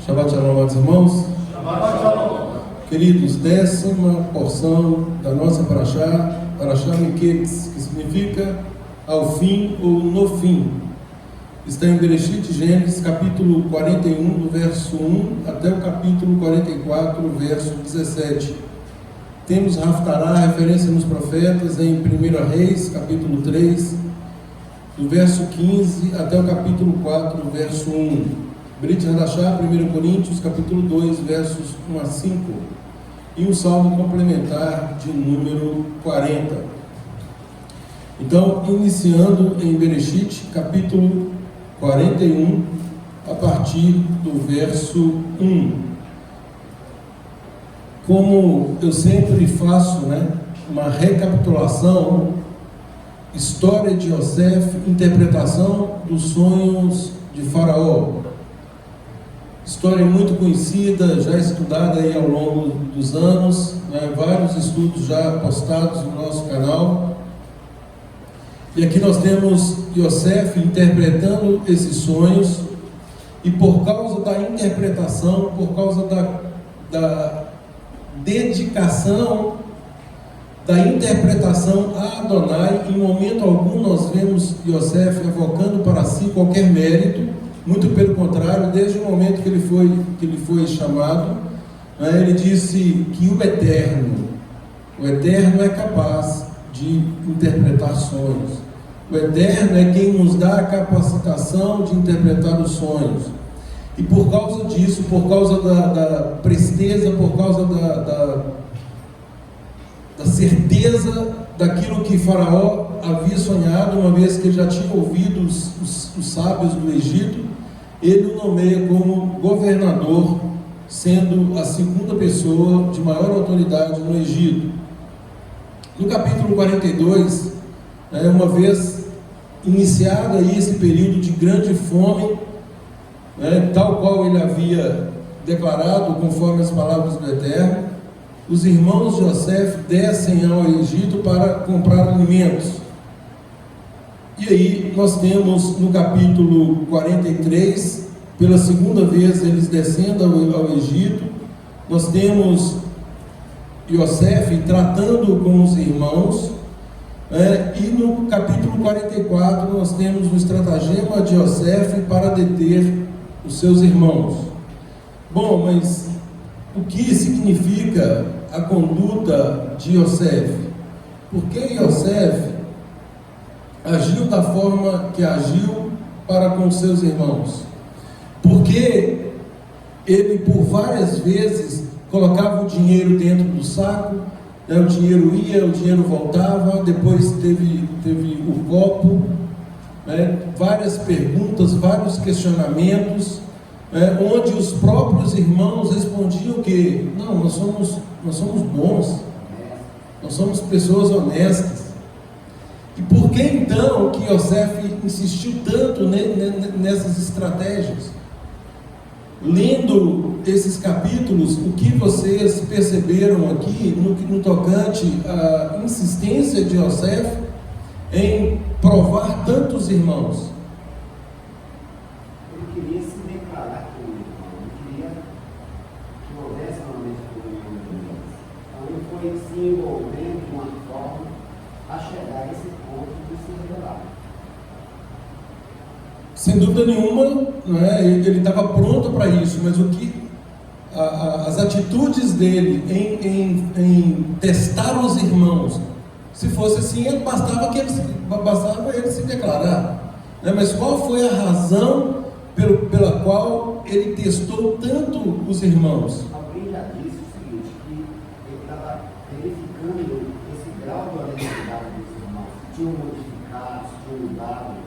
Shabbat Shalom, amados irmãos. Shabbat Shalom. Queridos, 10ª porção da nossa Parashá, Parashá Miketz, que significa ao fim ou no fim. Está em Bereshit, Gênesis, capítulo 41, do verso 1 até o capítulo 44, verso 17. Temos Haftará, referência nos profetas, em 1 Reis, capítulo 3, do verso 15 até o capítulo 4, verso 1. Brit Hadashah, 1 Coríntios, capítulo 2, versos 1 a 5. E um salmo complementar de número 40. Então, iniciando em Bereshit, capítulo 41, a partir do verso 1. Como eu sempre faço, uma recapitulação, história de Yosef, interpretação dos sonhos de Faraó. História muito conhecida, já estudada aí ao longo dos anos, vários estudos já postados no nosso canal. E aqui nós temos Yosef interpretando esses sonhos, e por causa da interpretação, por causa da dedicação, da interpretação a Adonai, em momento algum nós vemos Yosef evocando para si qualquer mérito. Muito pelo contrário, desde o momento que ele foi chamado, ele disse que o Eterno é capaz de interpretar sonhos. O Eterno é quem nos dá a capacitação de interpretar os sonhos. E por causa disso, por causa da presteza, por causa da certeza daquilo que Faraó havia sonhado, uma vez que ele já tinha ouvido os sábios do Egito, ele o nomeia como governador, sendo a segunda pessoa de maior autoridade no Egito. No capítulo 42, uma vez iniciado aí esse período de grande fome, tal qual ele havia declarado, conforme as palavras do Eterno, os irmãos de Yosef descem ao Egito para comprar alimentos. E aí nós temos no capítulo 43, pela segunda vez eles descendo ao Egito, nós temos Yosef tratando com os irmãos, e no capítulo 44 nós temos o estratagema de Yosef para deter os seus irmãos. Bom, mas o que significa a conduta de Yosef? Por que Yosef agiu da forma que agiu para com seus irmãos? Porque ele por várias vezes colocava o dinheiro dentro do saco, o dinheiro ia, o dinheiro voltava, depois teve o copo, várias perguntas, vários questionamentos, onde os próprios irmãos respondiam que não, nós somos bons, nós somos pessoas honestas. E por que então que Yosef insistiu tanto nessas estratégias? Lendo esses capítulos, o que vocês perceberam aqui no tocante à insistência de Yosef em provar tantos irmãos? Ele queria se declarar como irmão, ele queria que houvesse realmente comunhão de Deus. Então ele foi se envolvendo de uma forma a chegar a esse ponto de se revelar. Sem dúvida nenhuma, ele estava pronto para isso, mas as atitudes dele em testar os irmãos, se fosse assim, bastava ele se declarar, mas qual foi a razão pela qual ele testou tanto os irmãos? Alguém já disse o seguinte, que ele estava verificando esse grau de honestidade dos irmãos, se tinham modificado, se tinham mudado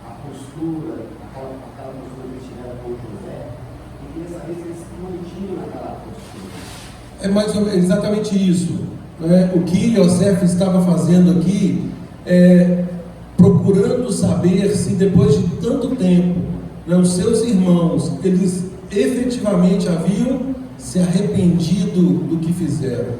a postura, aquela postura que eles tiveram com José, e queria saber se eles se mantinham naquela postura. É mais ou menos exatamente isso. O que Yosef estava fazendo aqui é procurando saber se depois de tanto tempo, os seus irmãos, eles efetivamente haviam se arrependido do que fizeram.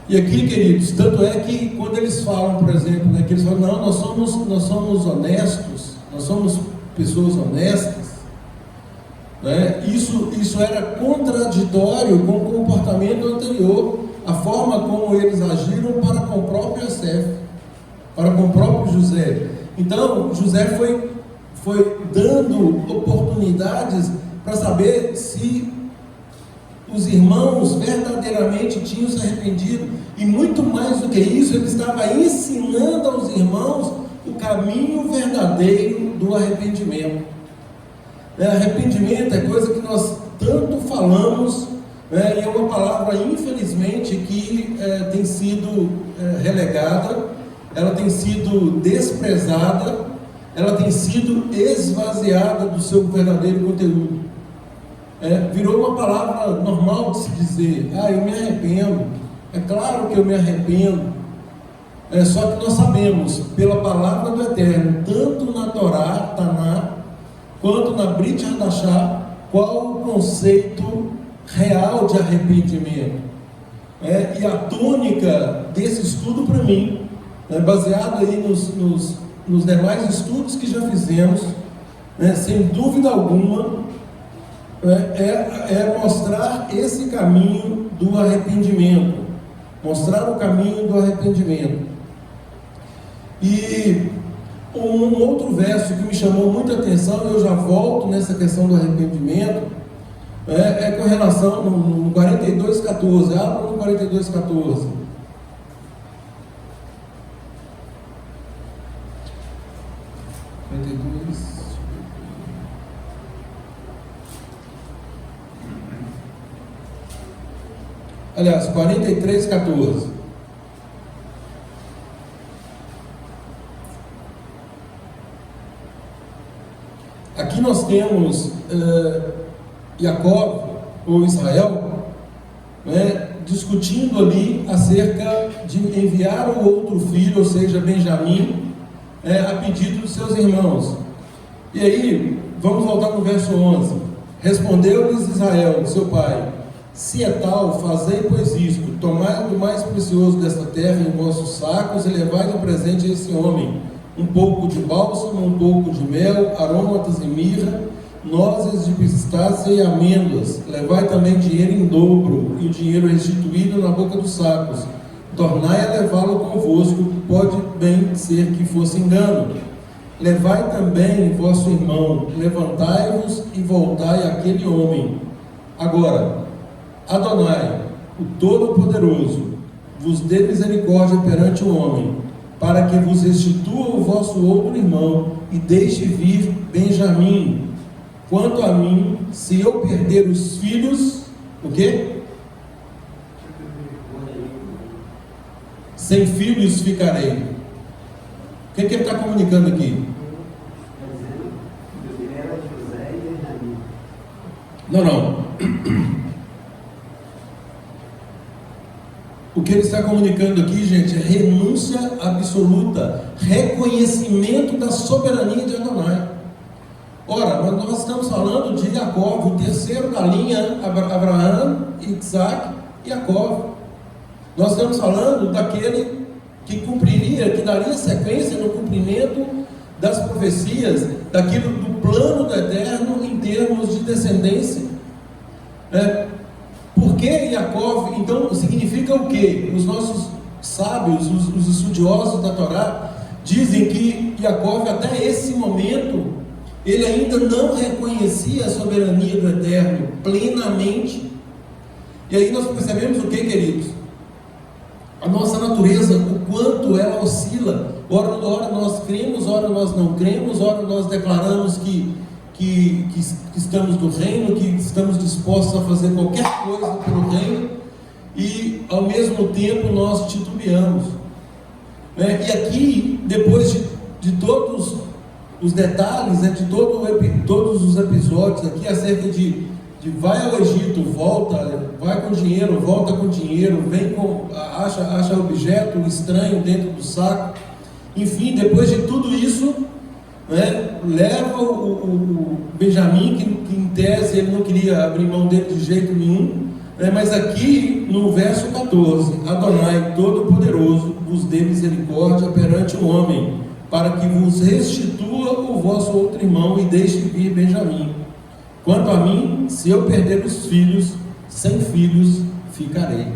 E aqui, queridos, tanto é que quando eles falam, por exemplo, que eles falam, não, nós somos honestos, nós somos pessoas honestas, né? Isso era contraditório com o comportamento anterior, a forma como eles agiram para com o próprio Yosef, para com o próprio José. Então, José foi dando oportunidades para saber se os irmãos verdadeiramente tinham se arrependido, e muito mais do que isso, ele estava ensinando aos irmãos o caminho verdadeiro do arrependimento. Arrependimento é coisa que nós tanto falamos, e é uma palavra, infelizmente, que tem sido relegada, ela tem sido desprezada, ela tem sido esvaziada do seu verdadeiro conteúdo. Virou uma palavra normal de se dizer: eu me arrependo. É claro que eu me arrependo. Só que nós sabemos, pela palavra do Eterno, tanto na Torá, Taná, quanto na Brit Hadashá, qual o conceito real de arrependimento. E a tônica desse estudo, para mim, baseado aí nos demais estudos que já fizemos, sem dúvida alguma, é mostrar esse caminho do arrependimento, mostrar o caminho do arrependimento. E um outro verso que me chamou muita atenção, eu já volto nessa questão do arrependimento, é com relação no 42:14. Abra no 42:14. Aliás, 43:14. Aqui nós temos Jacó, ou Israel, discutindo ali acerca de enviar o outro filho, ou seja, Benjamim, a pedido dos seus irmãos. E aí, vamos voltar no verso 11. Respondeu-lhes Israel, seu pai: se é tal, fazei pois isto: tomai do mais precioso desta terra em vossos sacos e levai de presente a esse homem um pouco de bálsamo, um pouco de mel, aromatas e mirra, nozes de pistácia e amêndoas. Levai também dinheiro em dobro, e o dinheiro restituído na boca dos sacos. Tornai a levá-lo convosco, pode bem ser que fosse engano. Levai também vosso irmão, levantai-vos e voltai àquele homem. Agora, Adonai, o Todo-Poderoso, vos dê misericórdia perante o homem, para que vos restitua o vosso outro irmão e deixe vir Benjamim. Quanto a mim, se eu perder os filhos, o quê? Sem filhos ficarei. O que ele está comunicando aqui? Não. O que ele está comunicando aqui, gente, é renúncia absoluta, reconhecimento da soberania de Adonai. Ora, nós estamos falando de Jacó, o terceiro da linha, Abraão, Isaac e Jacó. Nós estamos falando daquele que cumpriria, que daria sequência no cumprimento das profecias, daquilo do plano do Eterno em termos de descendência. Por que Jacó? Então significa o quê? Os nossos sábios, os estudiosos da Torá, dizem que Jacó, até esse momento, ele ainda não reconhecia a soberania do Eterno plenamente. E aí nós percebemos o que, queridos? A nossa natureza, o quanto ela oscila. Ora nós cremos, ora nós não cremos, ora nós declaramos que estamos no reino, que estamos dispostos a fazer qualquer coisa pelo reino, e ao mesmo tempo nós titubeamos. E aqui, depois de todos os detalhes, de todos os episódios aqui acerca de vai ao Egito, volta, vai com dinheiro, volta com dinheiro, vem acha objeto estranho dentro do saco, enfim, depois de tudo isso, leva o Benjamim, que em tese ele não queria abrir mão dele de jeito nenhum, mas aqui no verso 14, Adonai Todo-Poderoso vos dê misericórdia perante o homem, para que vos restitua o vosso outro irmão e deixe vir Benjamim. Quanto a mim, se eu perder os filhos, sem filhos ficarei.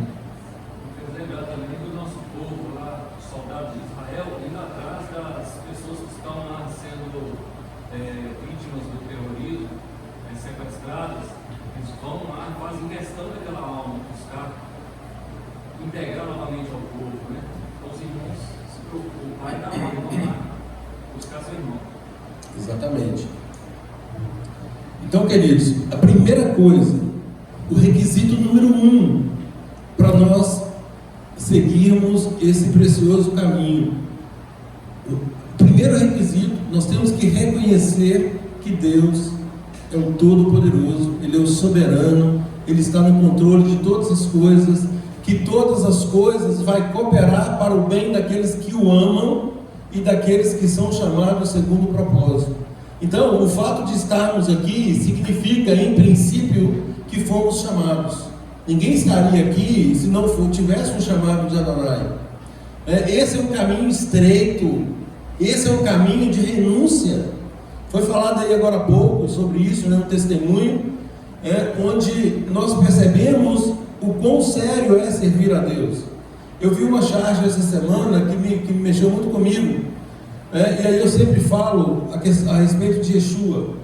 Lembrar também que o nosso povo lá, soldados de Israel, indo atrás das pessoas que estão lá sendo vítimas do terrorismo, sequestradas, eles vão lá, fazem questão daquela alma, buscar integrar novamente ao povo, né? Então os irmãos se preocupam, o pai da mãe, vão lá buscar seu irmão. Exatamente. Então, queridos, a primeira coisa, o requisito número 1 para nós seguirmos esse precioso caminho. O primeiro requisito, nós temos que reconhecer que Deus é o Todo-Poderoso, Ele é o soberano, Ele está no controle de todas as coisas, que todas as coisas vai cooperar para o bem daqueles que o amam e daqueles que são chamados segundo o propósito. Então, o fato de estarmos aqui significa, em princípio, que fomos chamados. Ninguém estaria aqui se não tivesse um chamado de Adonai. Esse é um caminho estreito, esse é um caminho de renúncia. Foi falado aí agora há pouco sobre isso, né, um testemunho, onde nós percebemos o quão sério é servir a Deus. Eu vi uma charge essa semana que me mexeu muito comigo, e aí eu sempre falo a respeito de Yeshua.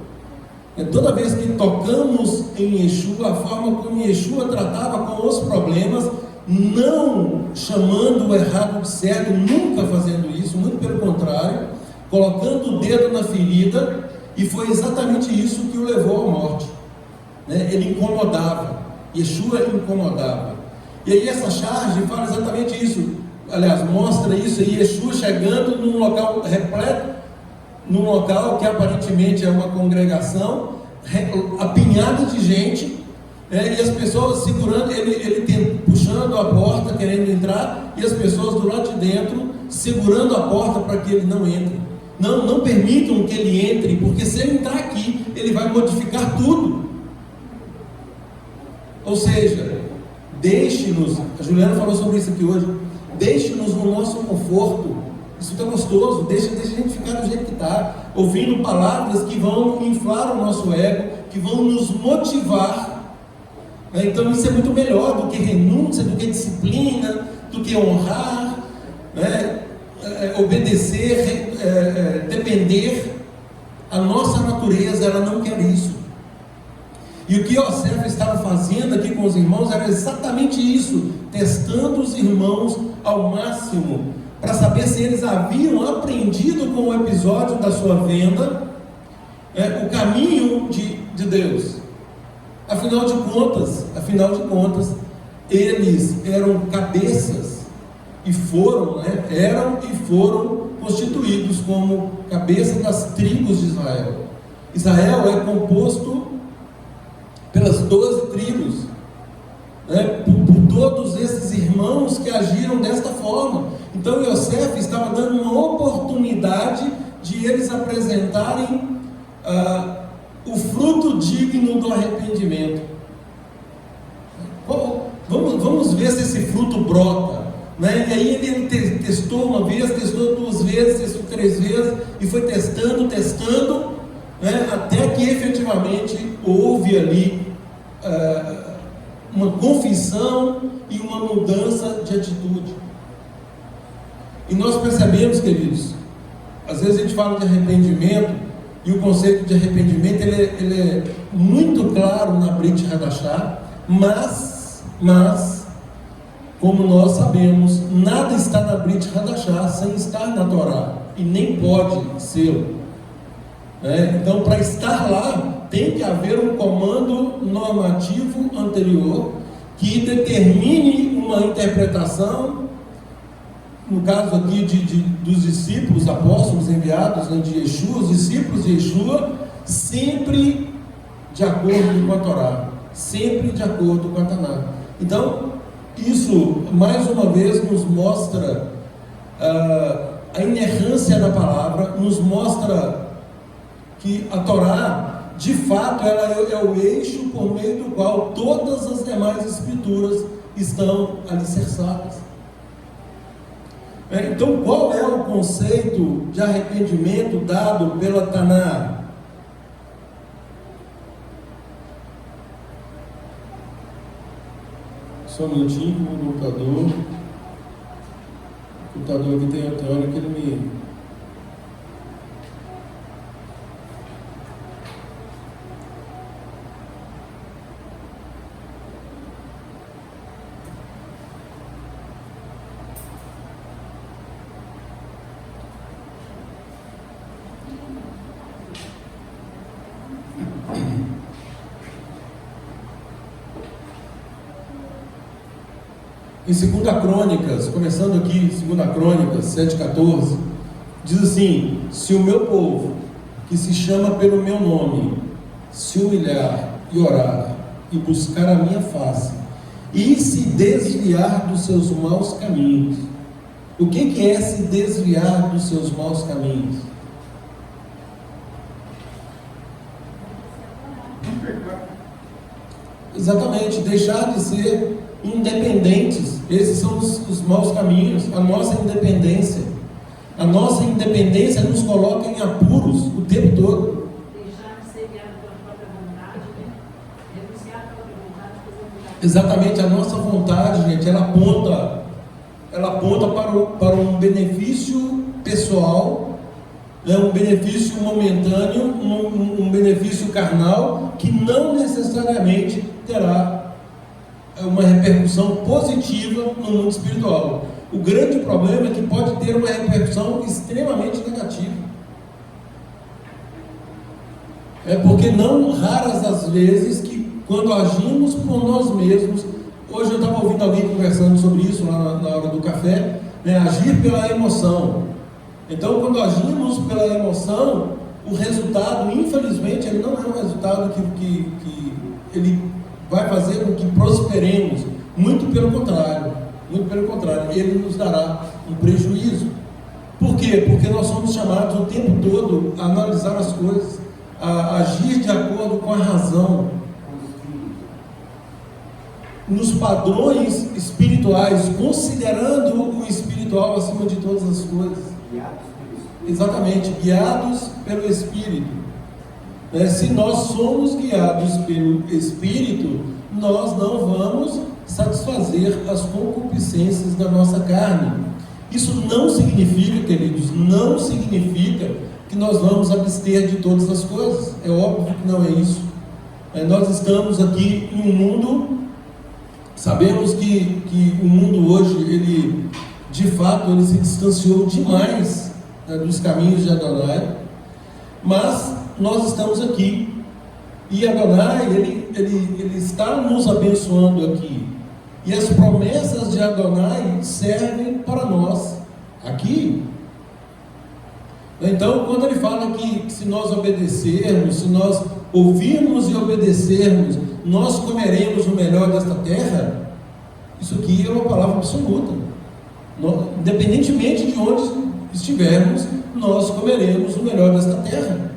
Toda vez que tocamos em Yeshua, a forma como Yeshua tratava com os problemas, não chamando o errado de certo, nunca fazendo isso, muito pelo contrário, colocando o dedo na ferida, e foi exatamente isso que o levou à morte. Ele incomodava, Yeshua incomodava. E aí essa charge fala exatamente isso, aliás, mostra isso aí, Yeshua chegando num local repleto, num local que aparentemente é uma congregação, apinhada de gente, e as pessoas segurando, ele puxando a porta, querendo entrar, e as pessoas do lado de dentro, segurando a porta para que ele não entre. Não permitam que ele entre, porque se ele entrar aqui, ele vai modificar tudo. Ou seja, deixe-nos, a Juliana falou sobre isso aqui hoje, deixe-nos no nosso conforto. Isso está gostoso, deixa a gente ficar do jeito que está, ouvindo palavras que vão inflar o nosso ego, que vão nos motivar. Então isso é muito melhor do que renúncia, do que disciplina, do que honrar, obedecer, depender. A nossa natureza, ela não quer isso. E o que Yosef estava fazendo aqui com os irmãos era exatamente isso, testando os irmãos ao máximo, para saber se eles haviam aprendido com o episódio da sua venda, o caminho de Deus. Afinal de contas, eles eram cabeças, e eram constituídos como cabeça das tribos de Israel. Israel é composto pelas 12 tribos, por todos esses irmãos que agiram desta forma. Então Yosef estava dando uma oportunidade de eles apresentarem o fruto digno do arrependimento. Vamos ver se esse fruto brota. E aí ele testou uma vez, testou 2 vezes, testou 3 vezes, e foi testando, até que efetivamente houve ali uma confissão e uma mudança de atitude. E nós percebemos, queridos, às vezes a gente fala de arrependimento, e o conceito de arrependimento ele é muito claro na Brit Hadashah, mas como nós sabemos, nada está na Brit Hadashah sem estar na Torá, e nem pode ser. Então, para estar lá, tem que haver um comando normativo anterior que determine uma interpretação, no caso aqui dos discípulos, apóstolos enviados, de Yeshua, os discípulos de Yeshua, sempre de acordo com a Torá, sempre de acordo com a Taná. Então, isso, mais uma vez, nos mostra a inerrância da palavra, nos mostra que a Torá, de fato, ela é o eixo por meio do qual todas as demais escrituras estão alicerçadas. Então, qual é o conceito de arrependimento dado pela Taná? Só um minutinho, o computador. O computador aqui tem hora que ele me... Em 2 Crônicas, começando aqui, 2 Crônicas 7,14, diz assim: se o meu povo, que se chama pelo meu nome, se humilhar e orar, e buscar a minha face, e se desviar dos seus maus caminhos. O que é se desviar dos seus maus caminhos? Exatamente, deixar de ser independentes. Esses são os maus caminhos. A nossa independência nos coloca em apuros o tempo todo. Deixar de ser guiado pela própria vontade, né? Renunciar à própria vontade, fazer. Exatamente, a nossa vontade, gente, ela aponta para um benefício pessoal, né? Um benefício momentâneo, um benefício carnal, que não necessariamente terá uma repercussão positiva no mundo espiritual. O grande problema é que pode ter uma repercussão extremamente negativa. É porque não raras as vezes que, quando agimos por nós mesmos, hoje eu estava ouvindo alguém conversando sobre isso lá na hora do café, né? Agir pela emoção. Então, quando agimos pela emoção, o resultado, infelizmente, ele não é um resultado que ele vai fazer com que prosperemos. Muito pelo contrário, ele nos dará um prejuízo. Por quê? Porque nós somos chamados o tempo todo a analisar as coisas, a agir de acordo com a razão, nos padrões espirituais, considerando o espiritual acima de todas as coisas. Exatamente, guiados pelo Espírito. Se nós somos guiados pelo Espírito, nós não vamos satisfazer as concupiscências da nossa carne. Isso não significa, queridos, não significa que nós vamos abster de todas as coisas. É óbvio que não é isso. Nós estamos aqui em um mundo, sabemos que o mundo hoje, ele, de fato, ele se distanciou demais, dos caminhos de Adonai, mas nós estamos aqui, e Adonai, ele está nos abençoando aqui, e as promessas de Adonai servem para nós, aqui. Então, quando ele fala que se nós obedecermos, se nós ouvirmos e obedecermos, nós comeremos o melhor desta terra, isso aqui é uma palavra absoluta. Independentemente de onde estivermos, nós comeremos o melhor desta terra.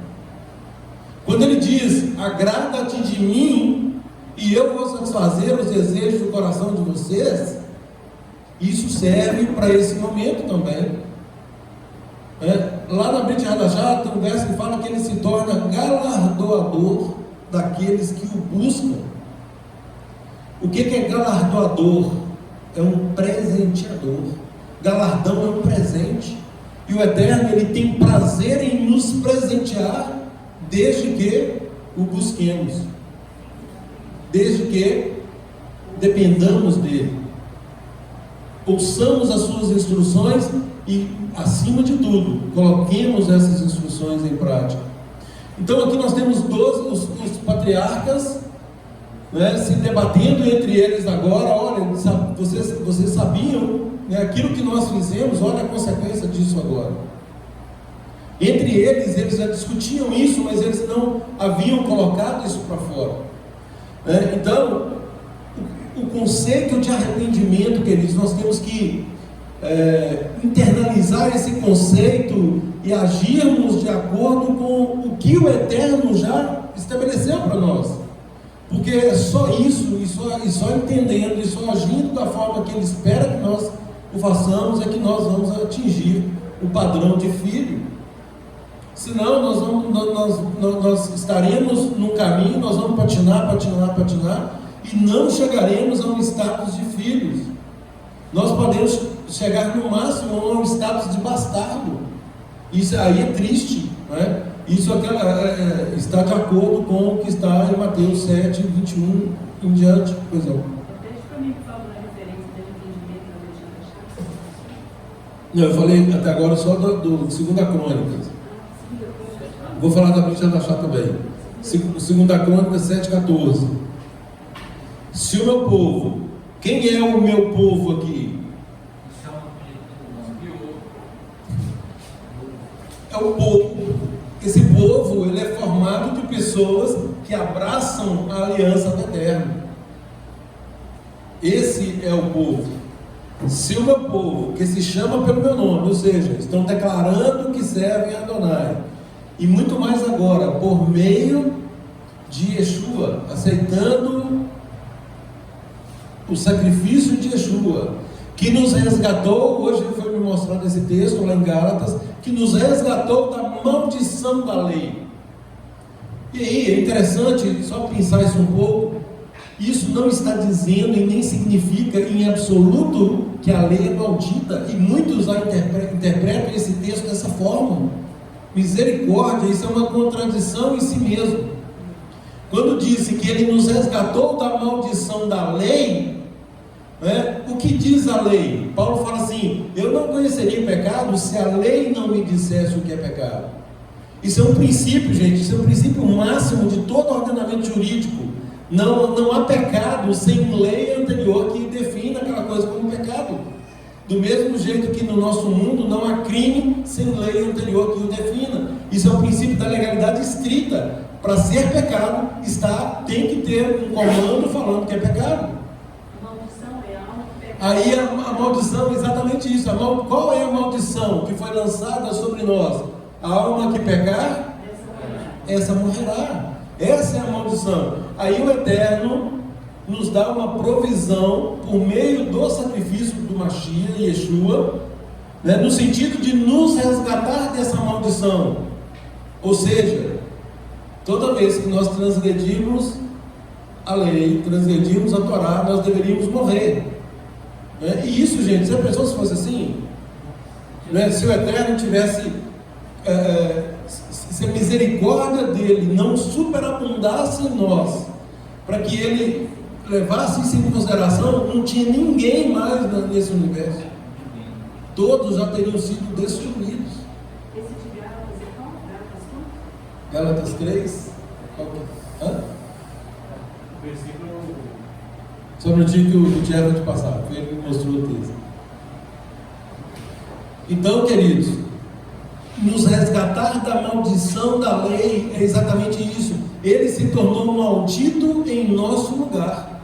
Quando ele diz: agrada-te de mim e eu vou satisfazer os desejos do coração de vocês, isso serve para esse momento também. Lá na Brit Hadashah tem um verso que fala que ele se torna galardoador daqueles que o buscam. O que é galardoador? É um presenteador. Galardão é um presente, e o Eterno, ele tem prazer em nos presentear, desde que o busquemos, desde que dependamos dele, ouçamos as suas instruções e, acima de tudo, coloquemos essas instruções em prática. Então aqui nós temos os patriarcas, né, se debatendo entre eles agora. Olha, vocês sabiam, né, aquilo que nós fizemos, olha a consequência disso agora. Entre eles já discutiam isso, mas eles não haviam colocado isso para fora. Então, o conceito de arrependimento, queridos, nós temos que internalizar esse conceito e agirmos de acordo com o que o Eterno já estabeleceu para nós. Porque é só isso, e só entendendo, e só agindo da forma que Ele espera que nós o façamos, é que nós vamos atingir o padrão de filho. Senão nós estaremos num caminho, nós vamos patinar, e não chegaremos a um status de filhos. Nós podemos chegar no máximo a um status de bastardo. Isso aí é triste, não é? Isso está de acordo com o que está em Mateus 7, 21 em diante. Pois não. Deixa para mim, por favor, a referência do entendimento da Alexandre Chaves. Não, eu falei até agora só do 2 Crônicas. Vou falar da Alexandre Chaves também. 2 Crônicas 7,14. Se o meu povo, quem é o meu povo aqui? É o povo. Esse povo, ele é formado de pessoas que abraçam a aliança do Eterno. Esse é o povo. Se o meu povo, que se chama pelo meu nome, ou seja, estão declarando que servem a Adonai, e muito mais agora, por meio de Yeshua, aceitando o sacrifício de Yeshua, que nos resgatou, hoje foi me mostrado esse texto lá em Gálatas, que nos resgatou da maldição da lei. E aí, é interessante só pensar isso um pouco. Isso não está dizendo e nem significa em absoluto que a lei é maldita, e muitos interpretam esse texto dessa forma. Misericórdia, isso é uma contradição em si mesmo. Quando disse que ele nos resgatou da maldição da lei, o que diz a lei? Paulo fala assim: eu não conheceria pecado se a lei não me dissesse o que é pecado. Isso é um princípio, gente, isso é um princípio máximo de todo ordenamento jurídico. Não há pecado sem lei anterior que defina aquela coisa como pecado. Do mesmo jeito que no nosso mundo não há crime sem lei anterior que o defina. Isso é o princípio da legalidade estrita. Para ser pecado, tem que ter um comando falando que é pecado. Aí a maldição é exatamente isso. Qual é a maldição que foi lançada sobre nós? A alma que pecar, essa morrerá. Essa é a maldição. Aí o Eterno nos dá uma provisão por meio do sacrifício do Mashiach, Yeshua, no sentido de nos resgatar dessa maldição. Ou seja, toda vez que nós transgredimos a lei, transgredimos a Torá, nós deveríamos morrer. E isso, gente, se a pessoa fosse assim, se o Eterno tivesse, se a misericórdia dele não superabundasse em nós, para que ele levasse isso em consideração, não tinha ninguém mais nesse universo. Todos já teriam sido destruídos. Esse de Gálatas é qual? Gálatas 3? Versículo. Só um minutinho que o Tiago vai te passar, foi ele que mostrou o texto. Então, queridos, nos resgatar da maldição da lei é exatamente isso. Ele se tornou maldito em nosso lugar.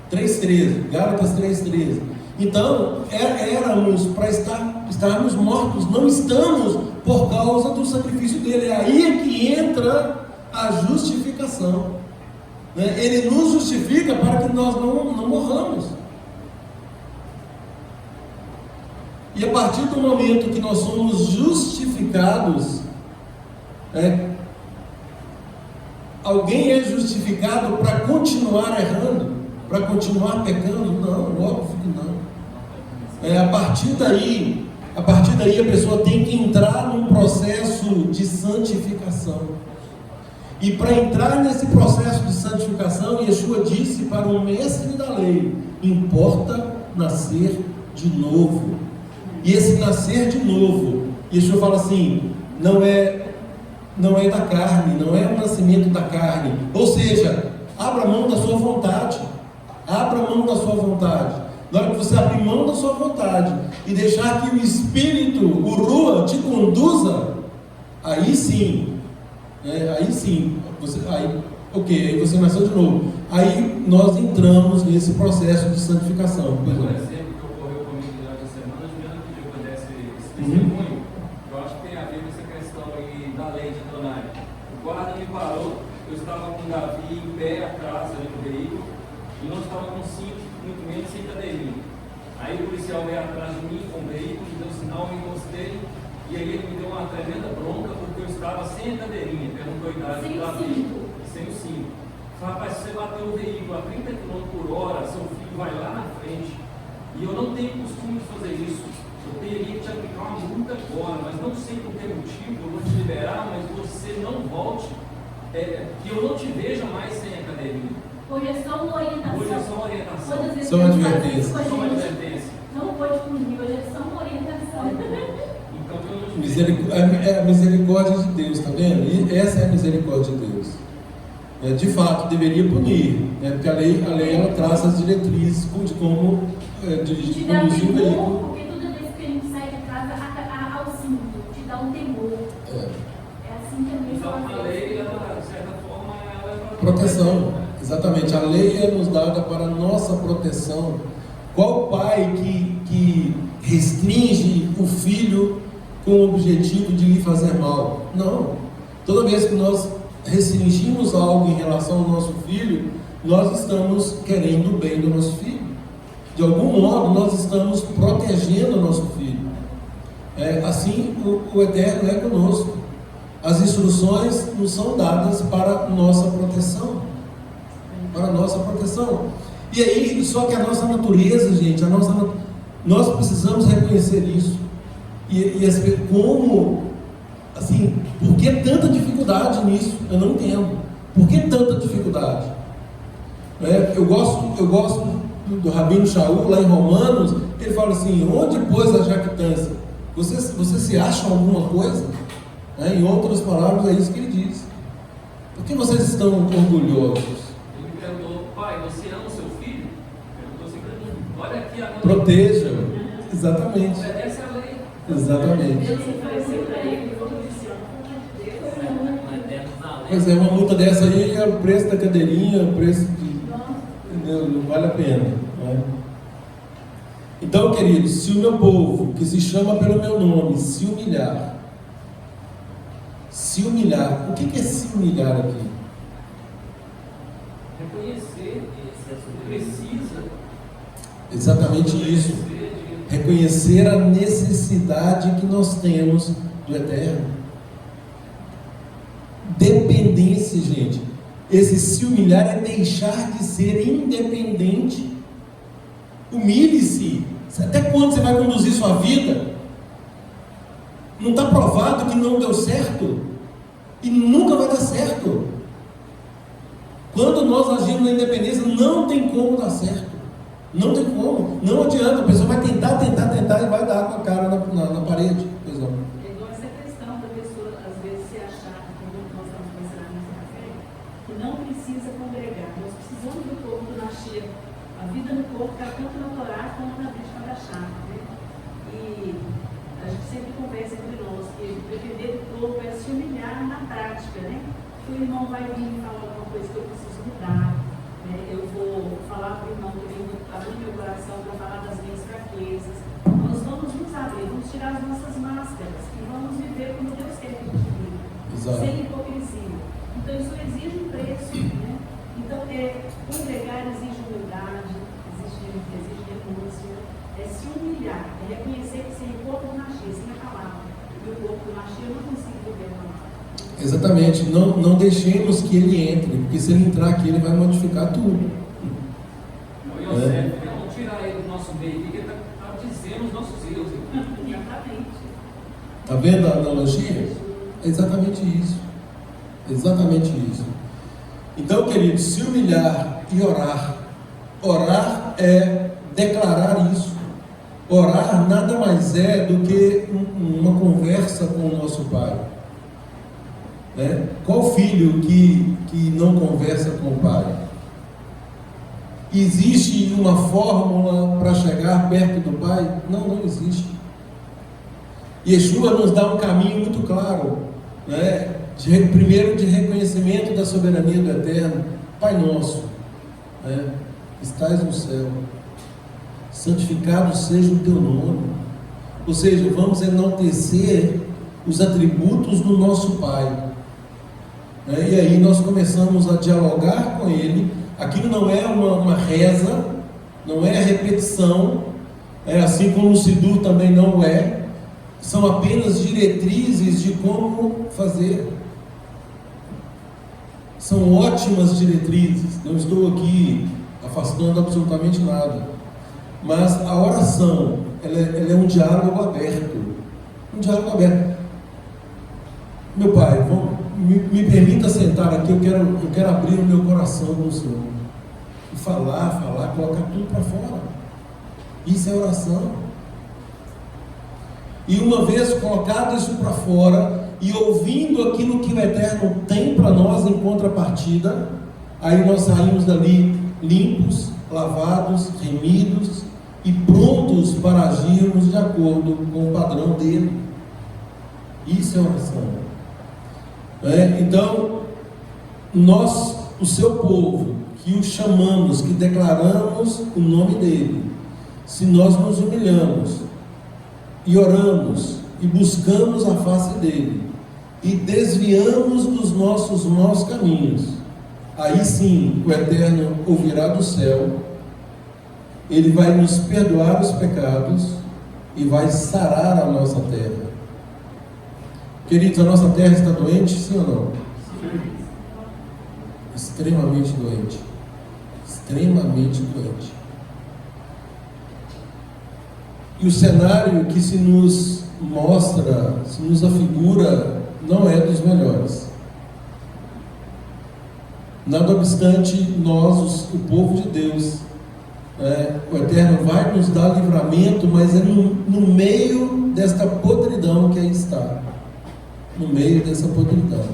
3,13. Gálatas 3,13. Então, éramos para estarmos mortos. Não estamos por causa do sacrifício dele. É aí que entra a justificação. Ele nos justifica para que nós não morramos. E a partir do momento que nós somos justificados, alguém é justificado para continuar errando, para continuar pecando? Não, óbvio que não. A partir daí a pessoa tem que entrar num processo de santificação. E para entrar nesse processo de santificação, Yeshua disse para o mestre da lei: importa nascer de novo. E esse nascer de novo, Yeshua fala assim, não é da carne, não é o nascimento da carne. Ou seja, abra mão da sua vontade. Abra mão da sua vontade. Na hora que você abrir mão da sua vontade e deixar que o Espírito, o Rua, te conduza, aí sim, aí você nasceu de novo. Aí nós entramos nesse processo de santificação. Por exemplo, que ocorreu comigo durante a semana, Juliano pediu que eu desse esse testemunho. Eu acho que tem a ver com essa questão aí da lei de Adonai. O guarda me parou, eu estava com o Davi em pé atrás ali no veículo, e não estava com cinto, muito menos sem cadeirinha. Aí o policial veio atrás de mim com o veículo, me deu sinal, eu encostei, e aí ele me deu uma tremenda bronca porque eu estava sem a cadeirinha, perguntou a idade do Davi, sem o cinto. Falei, rapaz, se você bateu o veículo veículo a 30 km por hora, seu filho vai lá na frente, e eu não tenho costume de fazer isso, eu teria que te aplicar uma multa agora, mas não sei por que motivo, eu vou te liberar, mas você não volte, que eu não te veja mais sem a cadeirinha. Hoje é só uma orientação. Hoje é só uma orientação. Quantas vezes Só uma eu faço advertência. isso com a Só uma gente? advertência. Não pode punir, hoje é só uma orientação. Então, pelo amor de Deus. É a misericórdia de Deus, tá vendo? E essa é a misericórdia de Deus. De fato, deveria punir, né? Porque a lei ela traz as diretrizes de como dirigir, Te dá conduzir o temor, veículo. porque toda vez que a gente sai de casa, ao cinto, te dá um temor. É assim que a gente Então, a faz. lei, ela, de certa forma, ela é para Proteção, exatamente. A lei é nos dada para nossa proteção. Qual pai que restringe o filho com o objetivo de lhe fazer mal? Não. Toda vez que nós restringimos algo em relação ao nosso filho, nós estamos querendo o bem do nosso filho. De algum modo, nós estamos protegendo o nosso filho. Assim, o Eterno é conosco. As instruções nos são dadas para nossa proteção. Para nossa proteção. E aí, só que a nossa natureza, gente, nós precisamos reconhecer isso. Como, assim, por que tanta dificuldade nisso? Eu não entendo. Por que tanta dificuldade? Eu gosto do Rabino Shaul, lá em Romanos, ele fala assim: onde pôs a jactância? Você se acha alguma coisa? Em outras palavras, é isso que ele diz. Por que vocês estão orgulhosos? Ele perguntou: pai, você ama o seu filho? Perguntou assim para mim: olha aqui a lei. Proteja. Exatamente. Obedece a lei. Exatamente. Deus ofereceu para ele como disse, Pois é, uma multa dessa aí é o preço da cadeirinha, o preço de. Entendeu? Não vale a pena. Né? Então, queridos, se o meu povo, que se chama pelo meu nome, se humilhar, o que é se humilhar aqui? Reconhecer, precisa. Exatamente isso. Reconhecer a necessidade que nós temos do Eterno. Dependência, gente. Esse se humilhar é deixar de ser independente. Humilhe-se. Até quando você vai conduzir sua vida? Não está provado que não deu certo? E nunca vai dar certo. Quando nós agimos na independência, não tem como dar certo. Não tem como. Não adianta. A pessoa vai tentar e vai dar com a cara na parede. Pois não. É igual essa questão da pessoa, às vezes, se achar, como nós estamos pensando nesse café, que não precisa congregar. Nós precisamos do corpo do Mashiach. A vida no corpo está tanto na Torá quanto na Brit Hadashah, né? E a gente sempre conversa entre nós que depender do corpo é se humilhar na prática, né? Que o irmão vai vir e falar alguma coisa que eu preciso mudar, né? Eu vou falar para o irmão também, abrir meu coração para falar das minhas fraquezas. Nós vamos nos abrir, vamos tirar as nossas máscaras e vamos viver como Deus quer que a gente viva, sem hipocrisia. Então isso exige um preço, né? Então congregar exige humildade, exige renúncia, é se humilhar, é reconhecer que sem o corpo do Mashiach, sem a palavra, e o corpo do Mashiach eu não consigo viver a palavra. Exatamente, não deixemos que ele entre, porque se ele entrar aqui, ele vai modificar tudo. O Yosef, vamos tirar ele do nosso meio, porque ele está dizendo os nossos erros. Exatamente. Está vendo a analogia? É exatamente isso. Exatamente isso. Então, queridos, se humilhar e orar. Orar é declarar isso. Orar nada mais é do que uma conversa com o nosso Pai. Qual filho que não conversa com o Pai? Existe uma fórmula para chegar perto do Pai? Não existe. Yeshua nos dá um caminho muito claro, primeiro de reconhecimento da soberania do Eterno. Pai nosso, que estás no céu, santificado seja o teu nome. Ou seja, vamos enaltecer os atributos do nosso Pai. E aí nós começamos a dialogar com Ele. Aquilo não é uma reza, não é repetição, assim como o Sidur também não é. São apenas diretrizes de como fazer. são ótimas diretrizes, não estou aqui afastando absolutamente nada, mas a oração, ela é um diálogo aberto, Meu Pai, me permita sentar aqui, eu quero abrir o meu coração com o Senhor, e falar, colocar tudo para fora. Isso é oração. E uma vez colocado isso para fora e ouvindo aquilo que o Eterno tem para nós em contrapartida, aí nós saímos dali limpos, lavados, remidos e prontos para agirmos de acordo com o padrão dele. Isso é oração. Então, nós, o seu povo, que o chamamos, que declaramos o nome dele, se nós nos humilhamos e oramos e buscamos a face dele e desviamos dos nossos maus caminhos, aí sim o Eterno ouvirá do céu, ele vai nos perdoar os pecados e vai sarar a nossa terra. Queridos, a nossa terra está doente, sim ou não? Sim. Extremamente doente. Extremamente doente. E o cenário que se nos mostra, se nos afigura, não é dos melhores. Nada obstante, nós, o povo de Deus, o Eterno vai nos dar livramento, mas é no meio desta podridão que aí está. No meio dessa podridão.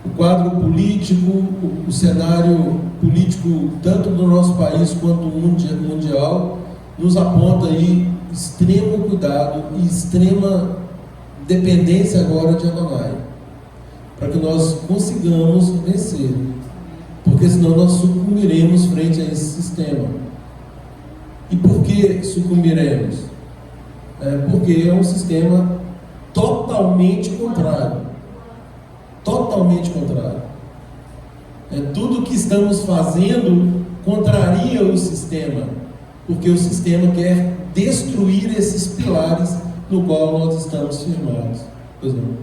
O quadro político, o cenário político, tanto do nosso país quanto mundial, nos aponta aí extremo cuidado e extrema dependência agora de Adonai, para que nós consigamos vencer, porque senão nós sucumbiremos frente a esse sistema. E por que sucumbiremos? Porque é um sistema totalmente contrário. Totalmente contrário. Tudo que estamos fazendo contraria o sistema, porque o sistema quer destruir esses pilares no qual nós estamos firmados. Pois não.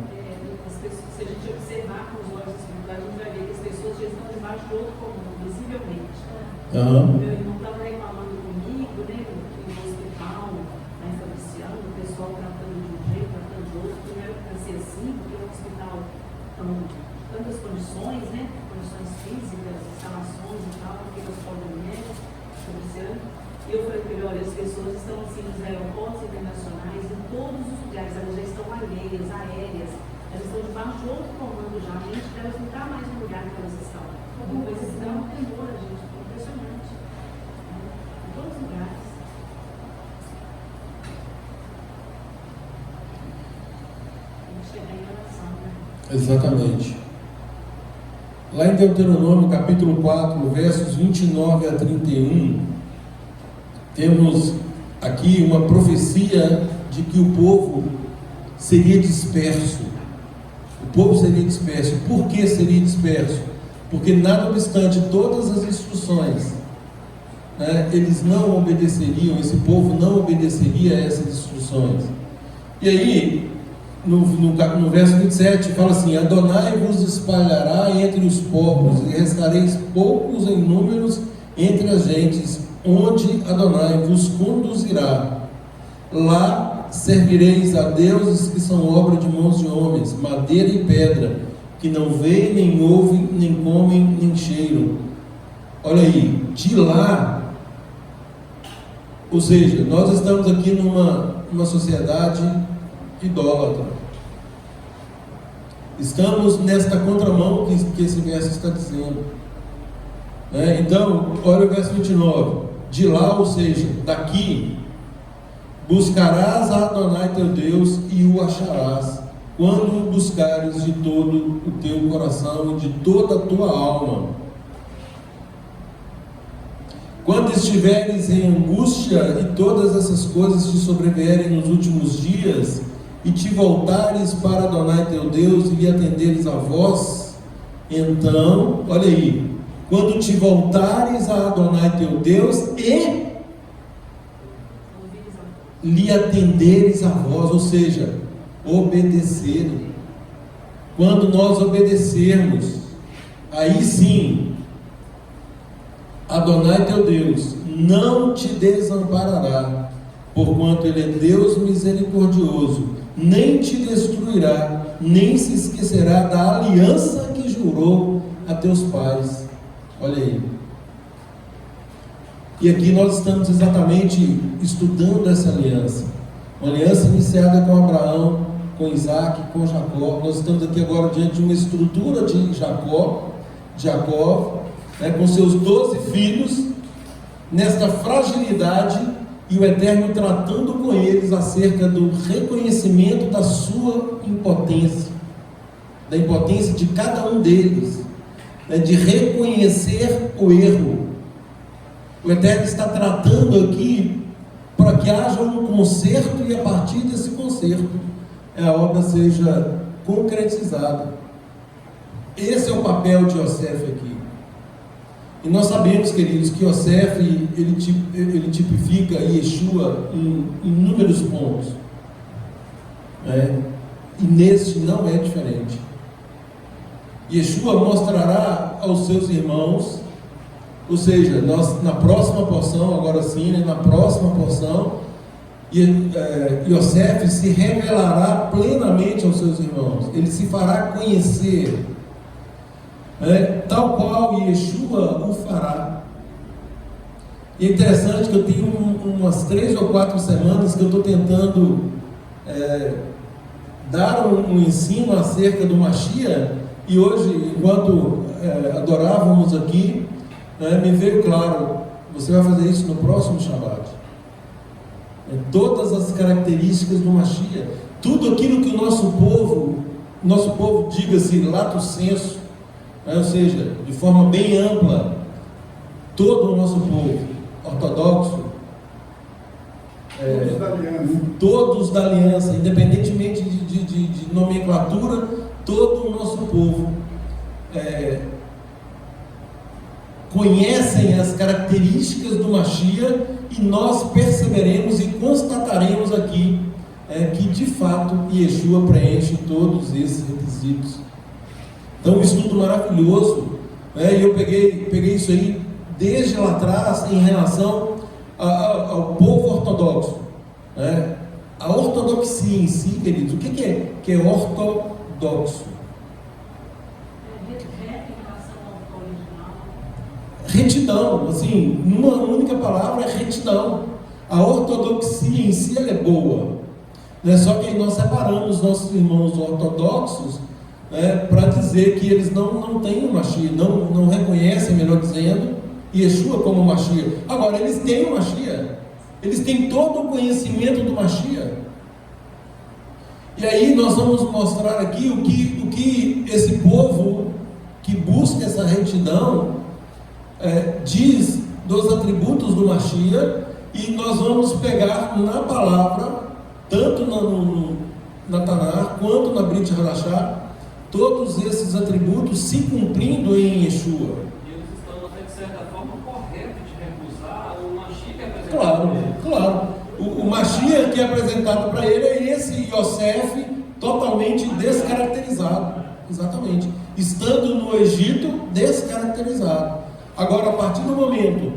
Se a gente observar com os olhos espirituais, a gente vai ver que as pessoas já estão debaixo do outro comum, visivelmente. Meu irmão estava reclamando comigo, né, que no hospital, lá em Fabriciano, o pessoal tratando de um jeito, tratando de outro, que não era para ser assim, porque o hospital tem tantas condições, né, condições físicas, instalações e tal, porque o hospital da mulher, Fabriciano. E eu falei para ele, olha, as pessoas estão assim nos aeroportos internacionais, em todos os lugares, elas já estão alheias, aéreas, elas estão debaixo de outro comando já, a mente delas não está mais no lugar que elas estão. Mas isso dá um temor a gente, impressionante. Em todos os lugares. Tem que chegar em oração, né? Exatamente. Lá em Deuteronômio, capítulo 4, versos 29 a 31, temos aqui uma profecia de que o povo seria disperso. O povo seria disperso. Por que seria disperso? Porque nada obstante todas as instruções, eles não obedeceriam, esse povo não obedeceria a essas instruções. E aí, no verso 27, fala assim: Adonai vos espalhará entre os povos, e restareis poucos em números entre as gentes, onde Adonai vos conduzirá. Lá servireis a deuses que são obra de mãos de homens, madeira e pedra, que não veem, nem ouvem, nem comem, nem cheiram. Olha aí, de lá, ou seja, nós estamos aqui numa sociedade idólatra. Estamos nesta contramão que esse verso está dizendo. Então, olha o verso 29. De lá, ou seja, daqui, buscarás a Adonai teu Deus e o acharás, quando o buscares de todo o teu coração e de toda a tua alma. Quando estiveres em angústia e todas essas coisas te sobrevierem nos últimos dias, e te voltares para Adonai teu Deus e lhe atenderes a voz, então, olha aí, quando te voltares a Adonai teu Deus e lhe atenderes a voz, ou seja, obedecerem. Quando nós obedecermos, aí sim, Adonai teu Deus não te desamparará, porquanto Ele é Deus misericordioso, nem te destruirá, nem se esquecerá da aliança que jurou a teus pais. Olha aí. E aqui nós estamos exatamente estudando essa aliança. Uma aliança iniciada com Abraão, com Isaac, com Jacó. Nós estamos aqui agora diante de uma estrutura de Jacó, né, com seus 12 filhos, nesta fragilidade, e o Eterno tratando com eles acerca do reconhecimento da sua impotência, da impotência de cada um deles, né, de reconhecer o erro. O Eterno está tratando aqui para que haja um conserto, e a partir desse conserto a obra seja concretizada. Esse é o papel de Yosef aqui. E nós sabemos, queridos, que Yosef ele tipifica Yeshua em inúmeros pontos, né? E neste não é diferente. Yeshua mostrará aos seus irmãos, ou seja, nós, na próxima porção, agora sim, né, na próxima porção, Yosef se revelará plenamente aos seus irmãos, ele se fará conhecer, tal qual Yeshua o fará. E é interessante que eu tenho umas 3 ou 4 semanas que eu estou tentando dar um ensino acerca do Mashiach, e hoje, enquanto adorávamos aqui, me veio claro, você vai fazer isso no próximo Shabbat. Todas as características do Mashiach, tudo aquilo que o nosso povo, diga-se lato sensu, ou seja, de forma bem ampla, todo o nosso povo ortodoxo, todos da aliança, independentemente de nomenclatura, todo o nosso povo conhecem as características do Mashiach, e nós perceberemos e constataremos aqui que de fato Yeshua preenche todos esses requisitos. Então, um estudo maravilhoso, e eu peguei isso aí desde lá atrás em relação ao povo ortodoxo, a ortodoxia em si, queridos. O que é ortodoxo? Retidão, assim, numa única palavra, é retidão. A ortodoxia em si, ela é boa, né? Só que nós separamos nossos irmãos ortodoxos, para dizer que eles não têm o Mashiach, não reconhecem, melhor dizendo, Yeshua como Mashiach. Agora, eles têm o Mashiach, eles têm todo o conhecimento do Mashiach. E aí nós vamos mostrar aqui o que esse povo que busca essa retidão diz dos atributos do Mashiach, e nós vamos pegar na palavra, tanto na Tanakh quanto na Brit Hadashah, todos esses atributos se cumprindo em Yeshua. E eles estão até de certa forma corretos de recusar o Mashiach que é apresentado. Claro. O Mashiach que é apresentado para ele é esse Yosef totalmente descaracterizado. Exatamente. Estando no Egito, descaracterizado. Agora, a partir do momento,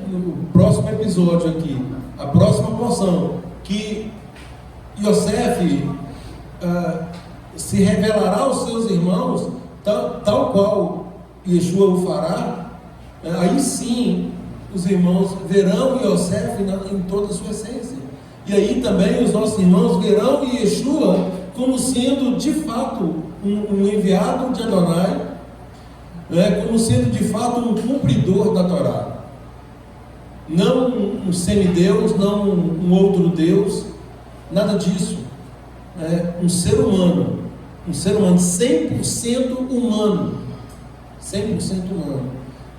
no próximo episódio aqui, a próxima porção, que Yosef se revelará aos seus irmãos, tal qual Yeshua o fará, aí sim os irmãos verão Yosef em toda a sua essência. E aí também os nossos irmãos verão Yeshua como sendo de fato um enviado de Adonai, como sendo de fato um cumpridor da Torá, não um semideus, não um outro Deus, nada disso. Um ser humano 100% humano, 100% humano,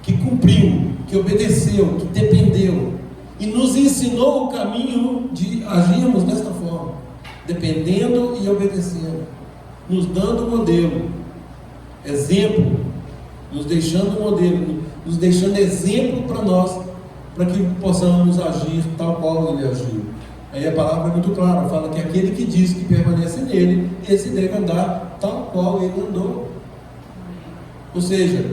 que cumpriu, que obedeceu, que dependeu, e nos ensinou o caminho de agirmos desta forma, dependendo e obedecendo, nos dando modelo, exemplo, nos deixando modelo, nos deixando exemplo para nós, para que possamos agir tal qual ele agiu. Aí a palavra é muito clara, fala que aquele que diz que permanece nele, esse deve andar tal qual ele andou. Ou seja,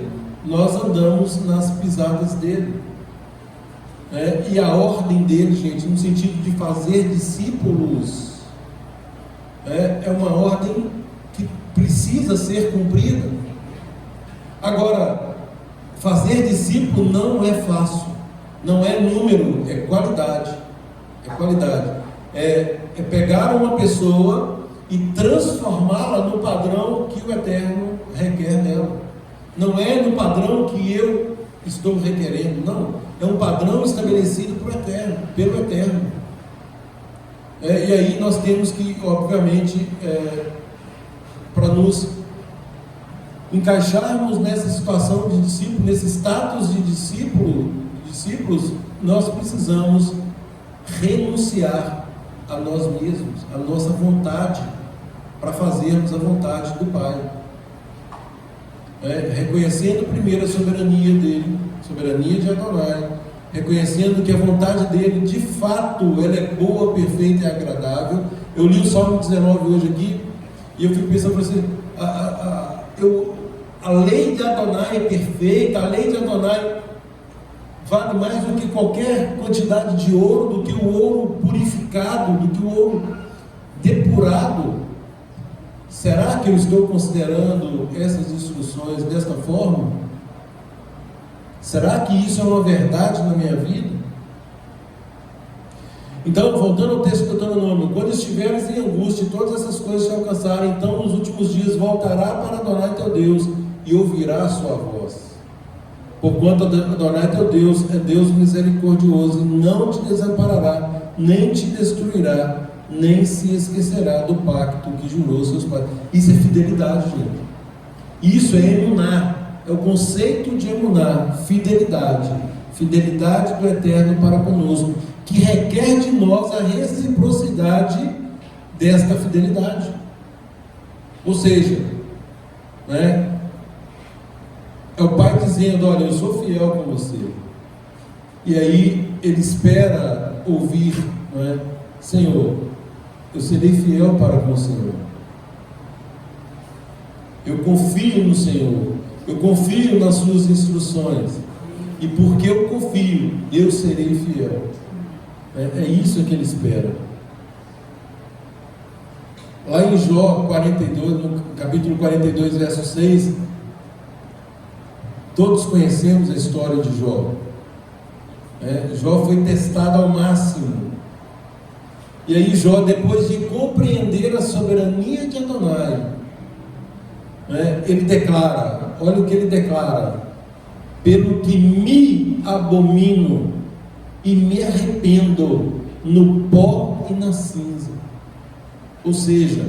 nós andamos nas pisadas dele. E a ordem dele, gente, no sentido de fazer discípulos, é uma ordem que precisa ser cumprida. Agora, fazer discípulo não é fácil, não é número, é qualidade. É qualidade. É pegar uma pessoa e transformá-la no padrão que o Eterno requer dela. Não é no padrão que eu estou requerendo, não. É um padrão estabelecido pelo Eterno. E aí nós temos que, obviamente, para nos encaixarmos nessa situação de discípulo, nesse status de discípulos, nós precisamos renunciar a nós mesmos, a nossa vontade, para fazermos a vontade do Pai. Reconhecendo primeiro a soberania dele, soberania de Adonai, reconhecendo que a vontade dele, de fato, ela é boa, perfeita e agradável. Eu li o Salmo 19 hoje aqui, e eu fico pensando para você, a lei de Adonai é perfeita, a lei de Adonai vale mais do que qualquer quantidade de ouro, do que o ouro purificado, do que o ouro depurado. Será que eu estou considerando essas instruções desta forma? Será que isso é uma verdade na minha vida? Então, voltando ao texto de Deuteronômio: quando estiveres em angústia e todas essas coisas te alcançarem, então nos últimos dias voltará para Adonai teu Deus e ouvirá a sua voz. Porquanto Adonai teu Deus é Deus misericordioso e não te desamparará, nem te destruirá, nem se esquecerá do pacto que jurou seus pais. Isso é fidelidade, gente. Isso é emuná. É o conceito de emuná, fidelidade do Eterno para conosco, que requer de nós a reciprocidade desta fidelidade. Ou seja, é o Pai dizendo: olha, eu sou fiel com você. E aí ele espera ouvir, Senhor, eu serei fiel para com o Senhor. Eu confio no Senhor. Eu confio nas suas instruções. E porque eu confio, eu serei fiel. É isso que ele espera. Lá em Jó 42, no capítulo 42, verso 6, todos conhecemos a história de Jó. Jó foi testado ao máximo. E aí Jó, depois de compreender a soberania de Adonai, ele declara, olha o que ele declara: pelo que me abomino e me arrependo no pó e na cinza. Ou seja,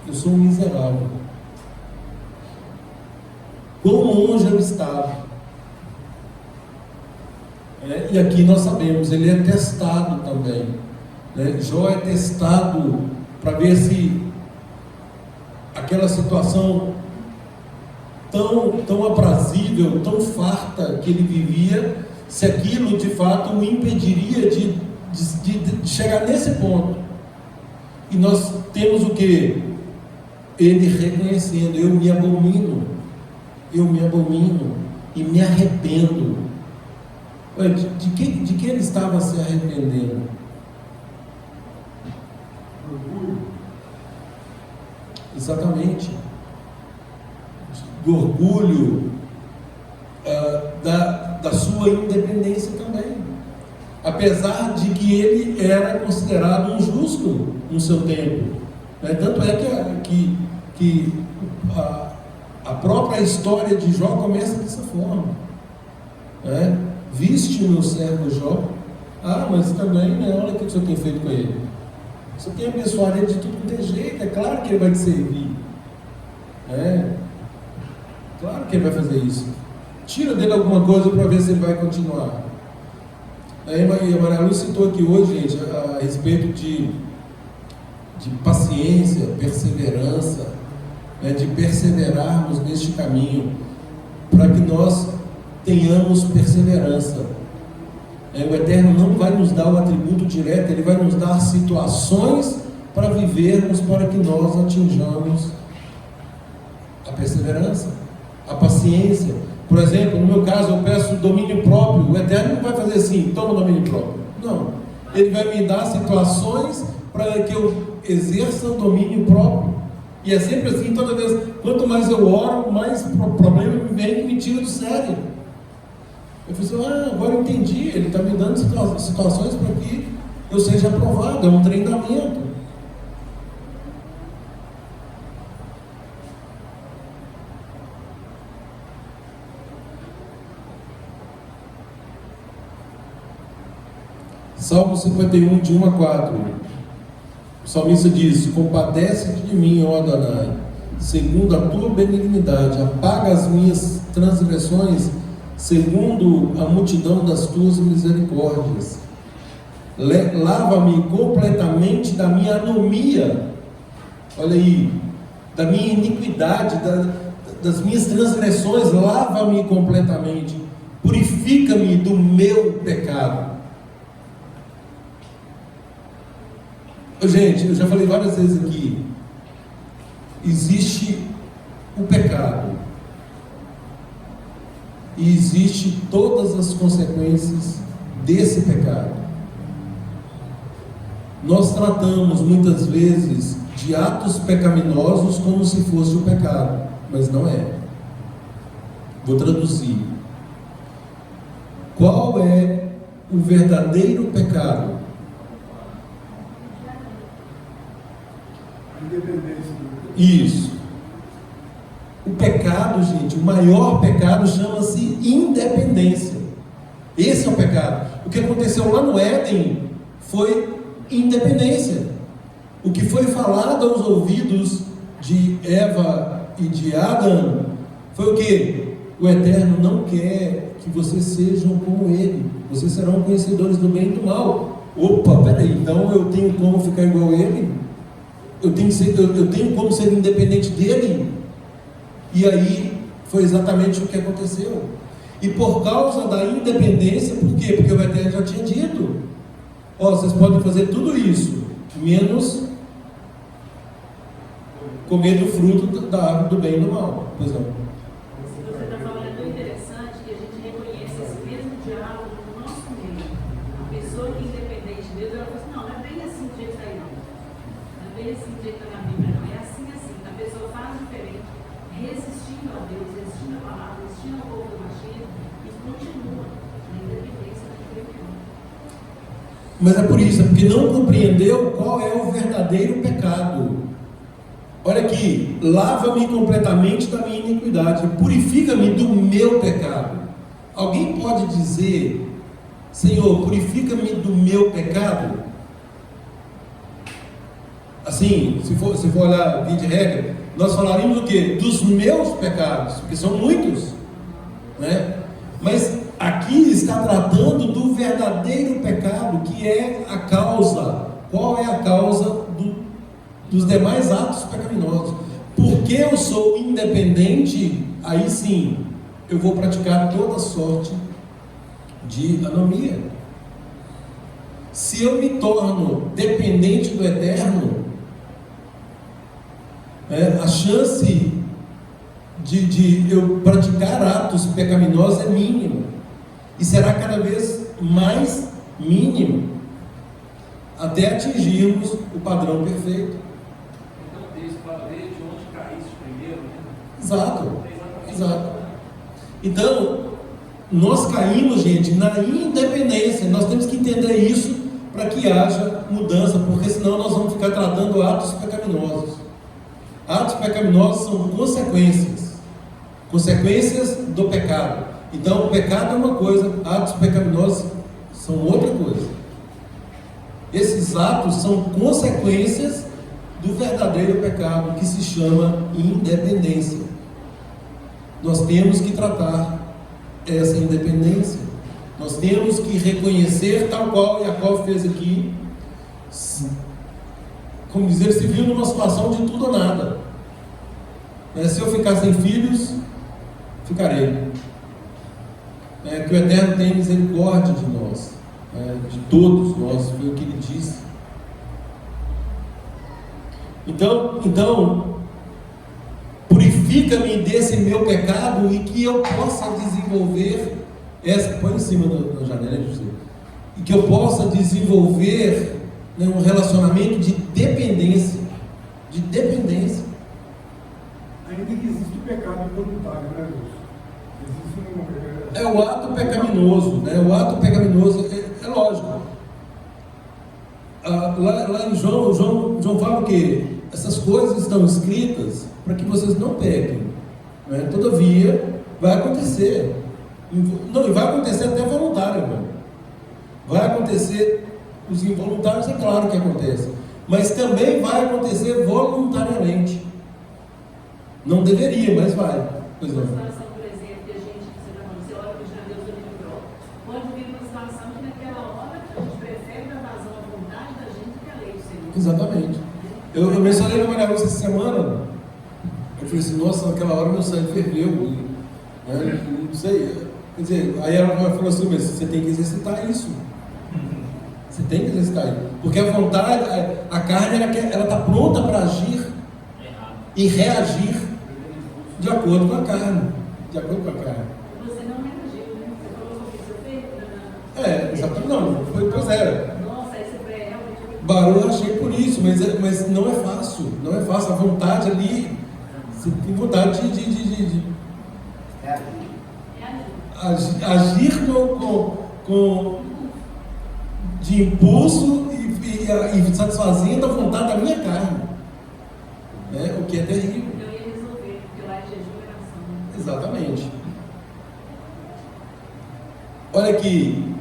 eu sou um miserável. Quão longe eu estava. E aqui nós sabemos, ele é testado também. Jó é testado para ver se aquela situação tão aprazível, tão farta que ele vivia, se aquilo de fato o impediria de chegar nesse ponto. E nós temos o que? Ele reconhecendo: eu me abomino e me arrependo. De que ele estava se arrependendo? Orgulho. Exatamente. Do orgulho, da sua independência também. Apesar de que ele era considerado um justo no seu tempo. Tanto é que a própria história de Jó começa dessa forma. Viste o meu servo Jó? Mas também, olha o que o senhor tem feito com ele. O senhor tem abençoado ele de tudo que tem jeito. É claro que ele vai te servir. Claro que ele vai fazer isso. Tira dele alguma coisa para ver se ele vai continuar. A Maria Luz citou aqui hoje, gente, a respeito de paciência, perseverança, de perseverarmos neste caminho, para que nós tenhamos perseverança. O Eterno não vai nos dar o atributo direto, Ele vai nos dar situações para vivermos, para que nós atinjamos a perseverança, a paciência. Por exemplo, no meu caso, eu peço domínio próprio. O Eterno não vai fazer assim, toma domínio próprio. Não. Ele vai me dar situações para que eu exerça o domínio próprio. E é sempre assim, toda vez. Quanto mais eu oro, mais problema me vem e me tira do sério. Eu falei assim, agora eu entendi. Ele está me dando situações para que eu seja aprovado. É um treinamento. Salmo 51, de 1 a 4. O salmista diz: compadece-te de mim, ó Adonai, segundo a tua benignidade, apaga as minhas transgressões, segundo a multidão das tuas misericórdias. Lava-me completamente da minha anomia, olha aí, da minha iniquidade, das minhas transgressões, lava-me completamente, purifica-me do meu pecado. Gente, eu já falei várias vezes aqui, existe o pecado e existe todas as consequências desse pecado. Nós tratamos muitas vezes de atos pecaminosos como se fosse o pecado, mas não é. Vou traduzir. Qual é o verdadeiro pecado? Isso. O pecado, gente, o maior pecado chama-se independência. Esse é o pecado. O que aconteceu lá no Éden foi independência. O que foi falado aos ouvidos de Eva e de Adão foi o quê? O Eterno não quer que vocês sejam como Ele. Vocês serão conhecedores do bem e do mal. Opa, peraí, então eu tenho como ficar igual a Ele? Eu tenho como ser independente dele? E aí foi exatamente o que aconteceu. E por causa da independência, por quê? Porque o Eterno já tinha dito: vocês podem fazer tudo isso, menos comer do fruto da árvore do bem e do mal. Pois não. Você está falando, é tão interessante que a gente reconhece esse mesmo diálogo no nosso meio. A pessoa que é independente de Deus, ela fala assim: não é bem assim do jeito que está aí, não. Não é bem assim do jeito que está na Bíblia, não. É assim, assim. A pessoa faz diferente, resistindo a Deus, resistindo a palavra, resistindo ao povo do machismo, e continua na independência da religião. Mas é por isso, é porque não compreendeu qual é o verdadeiro pecado. Olha aqui: lava-me completamente da minha iniquidade, purifica-me do meu pecado. Alguém pode dizer: Senhor, purifica-me do meu pecado? Assim, se for olhar via de regra, nós falaríamos o quê? Dos meus pecados, porque são muitos, né? Mas aqui está tratando do verdadeiro pecado, que é a causa. Qual é a causa dos demais atos pecaminosos? Porque eu sou independente, aí sim, eu vou praticar toda sorte de anomia. Se eu me torno dependente do Eterno, a chance de eu praticar atos pecaminosos é mínima, e será cada vez mais mínimo, até atingirmos o padrão perfeito. Então, desde para ver de onde caísse primeiro, né? Exato. Então, nós caímos, gente, na independência. Nós temos que entender isso para que haja mudança, porque senão nós vamos ficar tratando atos pecaminosos. Atos pecaminosos são consequências do pecado. Então, o pecado é uma coisa, atos pecaminosos são outra coisa. Esses atos são consequências do verdadeiro pecado, que se chama independência. Nós temos que tratar essa independência. Nós temos que reconhecer, tal qual Jacó fez aqui, como dizer, se viu numa situação de tudo ou nada. Se eu ficar sem filhos, ficarei. Que o Eterno tem misericórdia de nós, de todos nós, foi o que ele disse. Então purifica purifica-me desse meu pecado e que eu possa desenvolver essa, põe em cima da janela, e que eu possa desenvolver, né, um relacionamento de dependência, Ainda que existe o pecado voluntário, né, Deus? Existe é o ato pecaminoso, né? O ato pecaminoso é lógico. Lá em João fala o quê? Essas coisas estão escritas para que vocês não pequem, né? Todavia, vai acontecer. Não, e vai acontecer até voluntário, irmão. Vai acontecer, os involuntários, é claro que acontece, mas também vai acontecer voluntariamente. Não deveria, mas vai. Pois não. Uma situação, por exemplo, que a gente, você olha para o Deus do livrou, pode vir uma situação que naquela hora a gente prefere dar vazão à vontade da gente que a lei do Senhor. Exatamente. Eu mencionei na Maria Rosa essa semana. Eu falei assim, nossa, naquela hora meu sangue ferveu. Né? Não sei. Quer dizer, aí ela falou assim, mas você tem que exercitar isso. Você tem que exercitar isso. Porque a vontade, a carne, ela está pronta para agir e reagir de acordo com a carne. De acordo com a carne. Você não reagiu, né? Você falou sobre isso, você fez? Exatamente. Não, pois é. Nossa, aí você foi realmente... Barulho eu achei por isso, mas não é fácil. Não é fácil. A vontade ali, você tem vontade de agir de impulso e satisfazendo a vontade da minha carne, né? O que é terrível. Eu ia resolver, porque lá é jejum e oração. Exatamente. Olha aqui,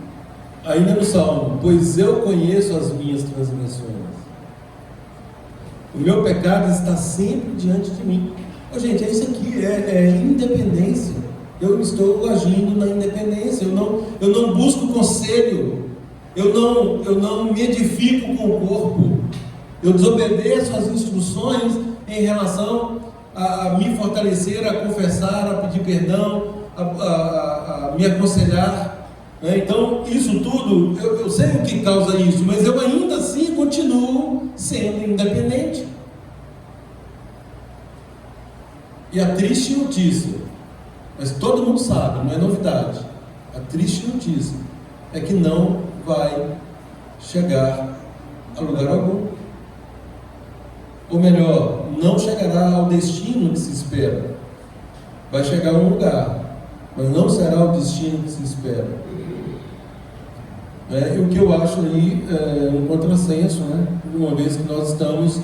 ainda no Salmo: pois eu conheço as minhas transgressões, o meu pecado está sempre diante de mim. Gente, é isso aqui, é independência. Eu estou agindo na independência. Eu não busco conselho. Eu não me edifico com o corpo. Eu desobedeço as instruções em relação a me fortalecer, a confessar, a pedir perdão, a me aconselhar, né? Então, isso tudo, eu sei o que causa isso, mas eu ainda assim continuo sendo independente. E a triste notícia, mas todo mundo sabe, não é novidade, a triste notícia é que não vai chegar a lugar algum. Ou melhor, não chegará ao destino que se espera. Vai chegar a um lugar, mas não será o destino que se espera. E o que eu acho aí é um contrassenso, né? Uma vez que nós estamos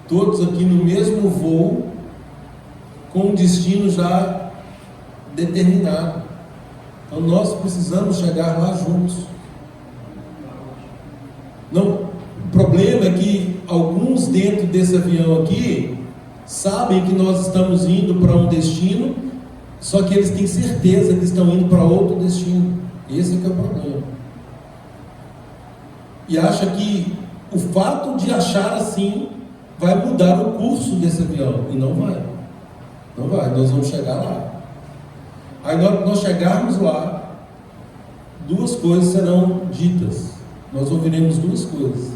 todos aqui no mesmo voo, com um destino já determinado. Então nós precisamos chegar lá juntos. Não, o problema é que alguns dentro desse avião aqui sabem que nós estamos indo para um destino, só que eles têm certeza que estão indo para outro destino. Esse que é o problema. E acha que o fato de achar assim vai mudar o curso desse avião. E não vai. Não vai. Nós vamos chegar lá. Aí nós chegarmos lá, duas coisas serão ditas. Nós ouviremos duas coisas: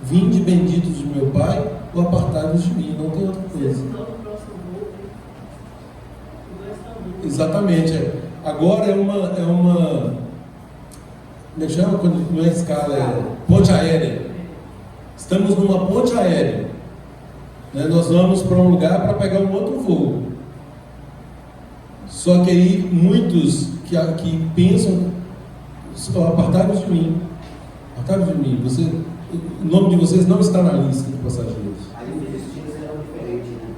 vinde benditos de meu Pai, ou apartai-vos de mim. Não tem outra coisa. Exatamente. Agora é uma me chama quando não é escala, é ponte aérea. Estamos numa ponte aérea, né? Nós vamos para um lugar para pegar um outro voo. Só que aí muitos que pensam: apartai-vos de mim, apartai-vos de mim. O nome de vocês não está na lista de passageiros. Aí os destinos serão diferentes, né?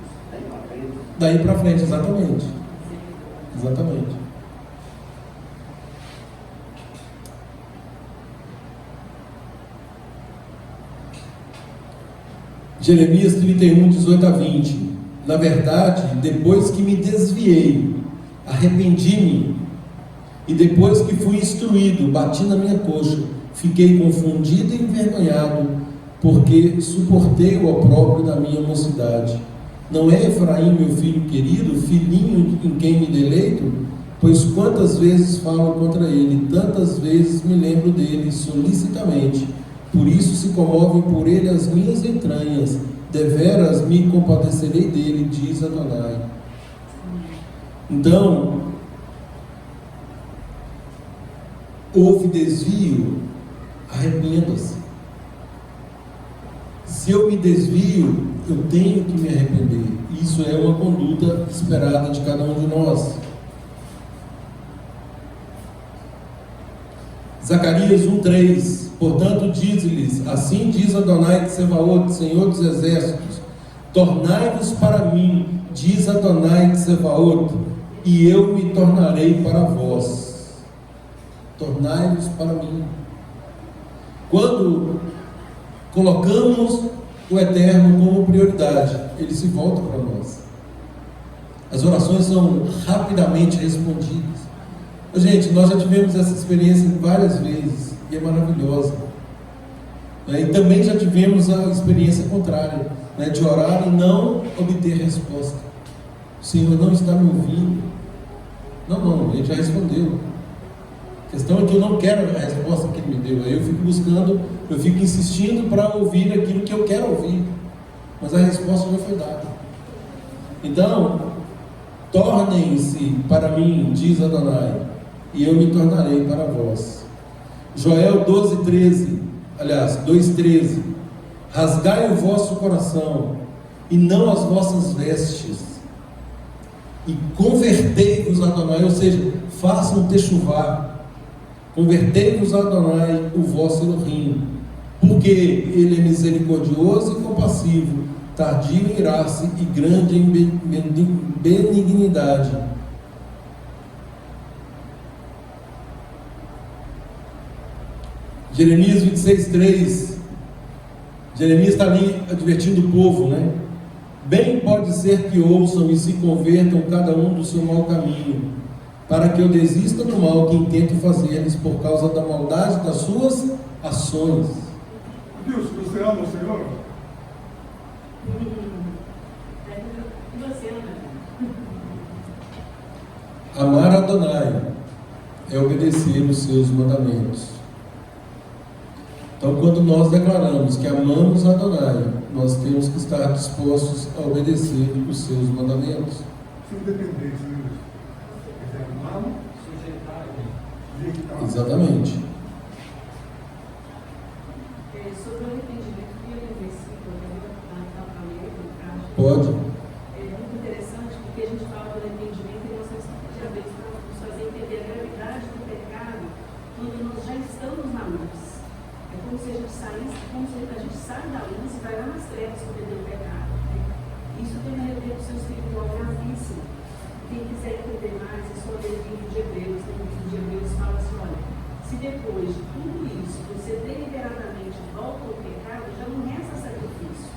Daí para frente, exatamente. Exatamente. Jeremias 31, 18 a 20. Na verdade, depois que me desviei, arrependi-me, e depois que fui instruído, bati na minha coxa, fiquei confundido e envergonhado, porque suportei o opróbrio da minha mocidade. Não é Efraim meu filho querido, filhinho em quem me deleito? Pois quantas vezes falo contra ele, tantas vezes me lembro dele solicitamente. Por isso se comovem por ele as minhas entranhas, deveras me compadecerei dele, diz Adonai. Então, houve desvio, arrependa-se. Se eu me desvio, eu tenho que me arrepender. Isso é uma conduta esperada de cada um de nós. Zacarias 1:3. Portanto, diz-lhes: assim diz Adonai Tsevaot, Senhor dos Exércitos, tornai-vos para mim, diz Adonai Tsevaot, e eu me tornarei para vós. Tornai-vos para mim. Quando colocamos o Eterno como prioridade, ele se volta para nós. As orações são rapidamente respondidas. Gente, nós já tivemos essa experiência várias vezes e é maravilhosa. E também já tivemos a experiência contrária, de orar e não obter resposta. O Senhor não está me ouvindo. Não, ele já respondeu. A questão é que eu não quero a resposta que ele me deu. Aí eu fico buscando, eu fico insistindo para ouvir aquilo que eu quero ouvir, mas a resposta já foi dada. Então, tornem-se para mim, diz Adonai, e eu me tornarei para vós. Joel 2:13, rasgai o vosso coração e não as vossas vestes, e convertei-vos a Adonai, ou seja, façam techuvá, convertei-vos a Adonai, o vosso Elohim, porque ele é misericordioso e compassivo, tardio em irar-se e grande em benignidade. Jeremias 26:3. Jeremias está ali advertindo o povo, Bem pode ser que ouçam e se convertam cada um do seu mau caminho, para que eu desista do mal que intento fazer-lhes por causa da maldade das suas ações. Deus, você ama o Senhor? Você ama? Amar Adonai é obedecer os seus mandamentos. Então, quando nós declaramos que amamos Adonai, nós temos que estar dispostos a obedecer os seus mandamentos. Sem dependência, né? Quer dizer, amá-lo, Sujeitar ele. sujeitar. Exatamente. Sobre o arrependimento, eu li um versículo, Pode. é muito interessante, porque a gente fala do arrependimento e nós temos que pedir a Deus para nos fazer entender a gravidade do pecado quando nós já estamos na luz. É como se a gente saísse, como se a gente sai da luz e vai lá nas trevas cometer o pecado. Isso tem uma repercussão espiritual gravíssima. Quem quiser entender mais, é só ler o livro de Hebreus. No livro de Hebreus fala assim: olha, se depois de tudo isso você deliberadamente volta ao pecado, já não resta sacrifício.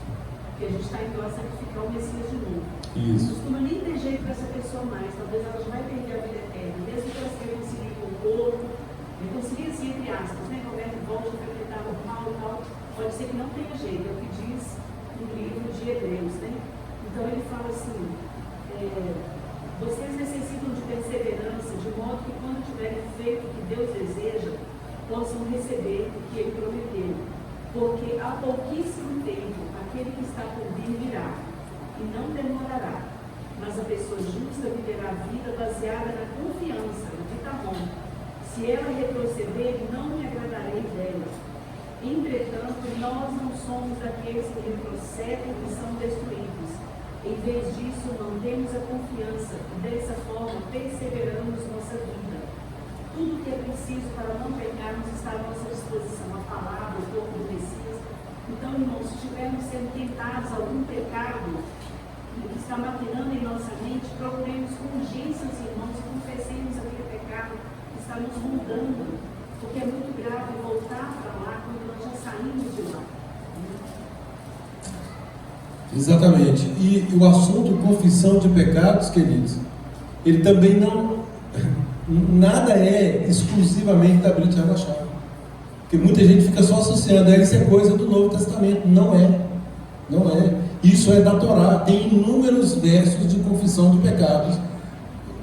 Porque a gente está indo lá sacrificar o Messias de novo. Isso. Não costuma nem ter jeito para essa pessoa mais. Talvez ela já vai perder a vida eterna, mesmo que ela se reconcilie com o corpo. Reconcilia-se entre aspas, volta a frequentar normal e tal. Pode ser que não tenha jeito, é o que diz no livro de Hebreus, Então ele fala assim: vocês necessitam de perseverança, de modo que quando tiverem feito o que Deus deseja, possam receber o que ele prometeu. Porque há pouquíssimo tempo aquele que está por vir virá, e não demorará. Mas a pessoa justa viverá a vida baseada na confiança, no que está bom. Se ela retroceder, não me agradarei dela. Entretanto, nós não somos daqueles que retrocedem e são destruídos. Em vez disso, mantemos a confiança e dessa forma perseveramos nossa vida. Tudo que é preciso para não pecarmos está à nossa disposição, a palavra, o corpo do Messias. Então, irmãos, se estivermos sendo tentados a algum pecado que está maquinando em nossa mente, procuremos com urgência os irmãos e confessemos aquele pecado que está nos mudando, porque é muito grave voltar para lá quando nós já saímos de lá. Exatamente. E o assunto confissão de pecados, queridos, ele também não... Nada é exclusivamente da Brit Hadashah. Porque muita gente fica só associando, isso é coisa do Novo Testamento. Não é. Não é. Isso é da Torá. Tem inúmeros versos de confissão de pecados.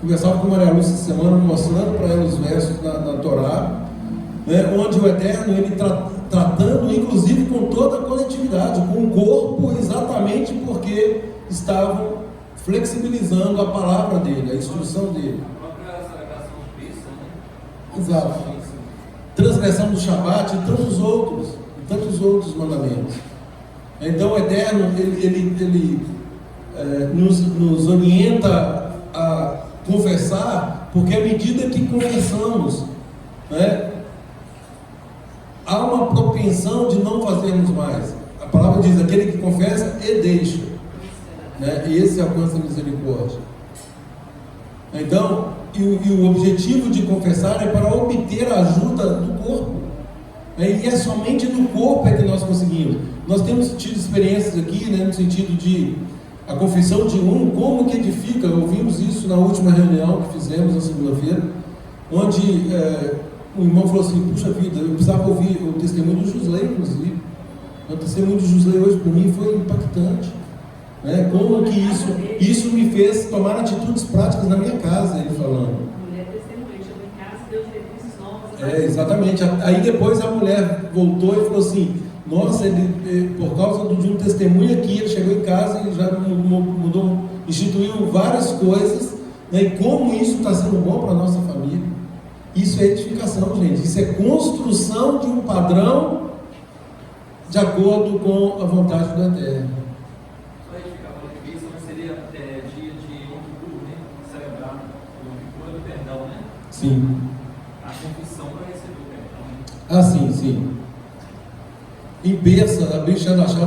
Conversava com Maria Lúcia essa semana, mostrando para ela os versos na Torá, onde o Eterno ele tratando inclusive com toda a coletividade, com o corpo, exatamente porque estavam flexibilizando a palavra dele, a instrução dele. A própria celebração de bênção, né? Exato. Transgressão do Shabat e tantos outros mandamentos. Então o Eterno, ele nos orienta a confessar, porque à medida que confessamos, né, há uma propensão de não fazermos mais. A palavra diz, aquele que confessa e deixa, né, e esse alcança a misericórdia. Então, e o objetivo de confessar é para obter a ajuda do corpo, né, e é somente no corpo é que nós conseguimos. Nós temos tido experiências aqui, né, no sentido de a confissão de como que edifica. Ouvimos isso na última reunião que fizemos na segunda-feira, onde o irmão falou assim: puxa vida, eu precisava ouvir o testemunho do Josley, inclusive. O testemunho do Josley hoje para mim foi impactante, né? Como que isso me fez tomar atitudes práticas na minha casa, ele falando. A mulher testemunha, chegou em casa, deu diretrizes novas. Exatamente. Aí depois a mulher voltou e falou assim: nossa, ele, por causa de um testemunho aqui, ele chegou em casa e já mudou, instituiu várias coisas, né? E como isso está sendo bom para a nossa família. Isso é edificação, gente. Isso é construção de um padrão de acordo com a vontade do Eterno. Só edificar a bênção seria dia de Yom Kippur, né? Celebrar o Yom Kippur do perdão, né? Sim. A confissão para receber o perdão, né? Ah, sim, sim. Em Peça, a Brit Hadashah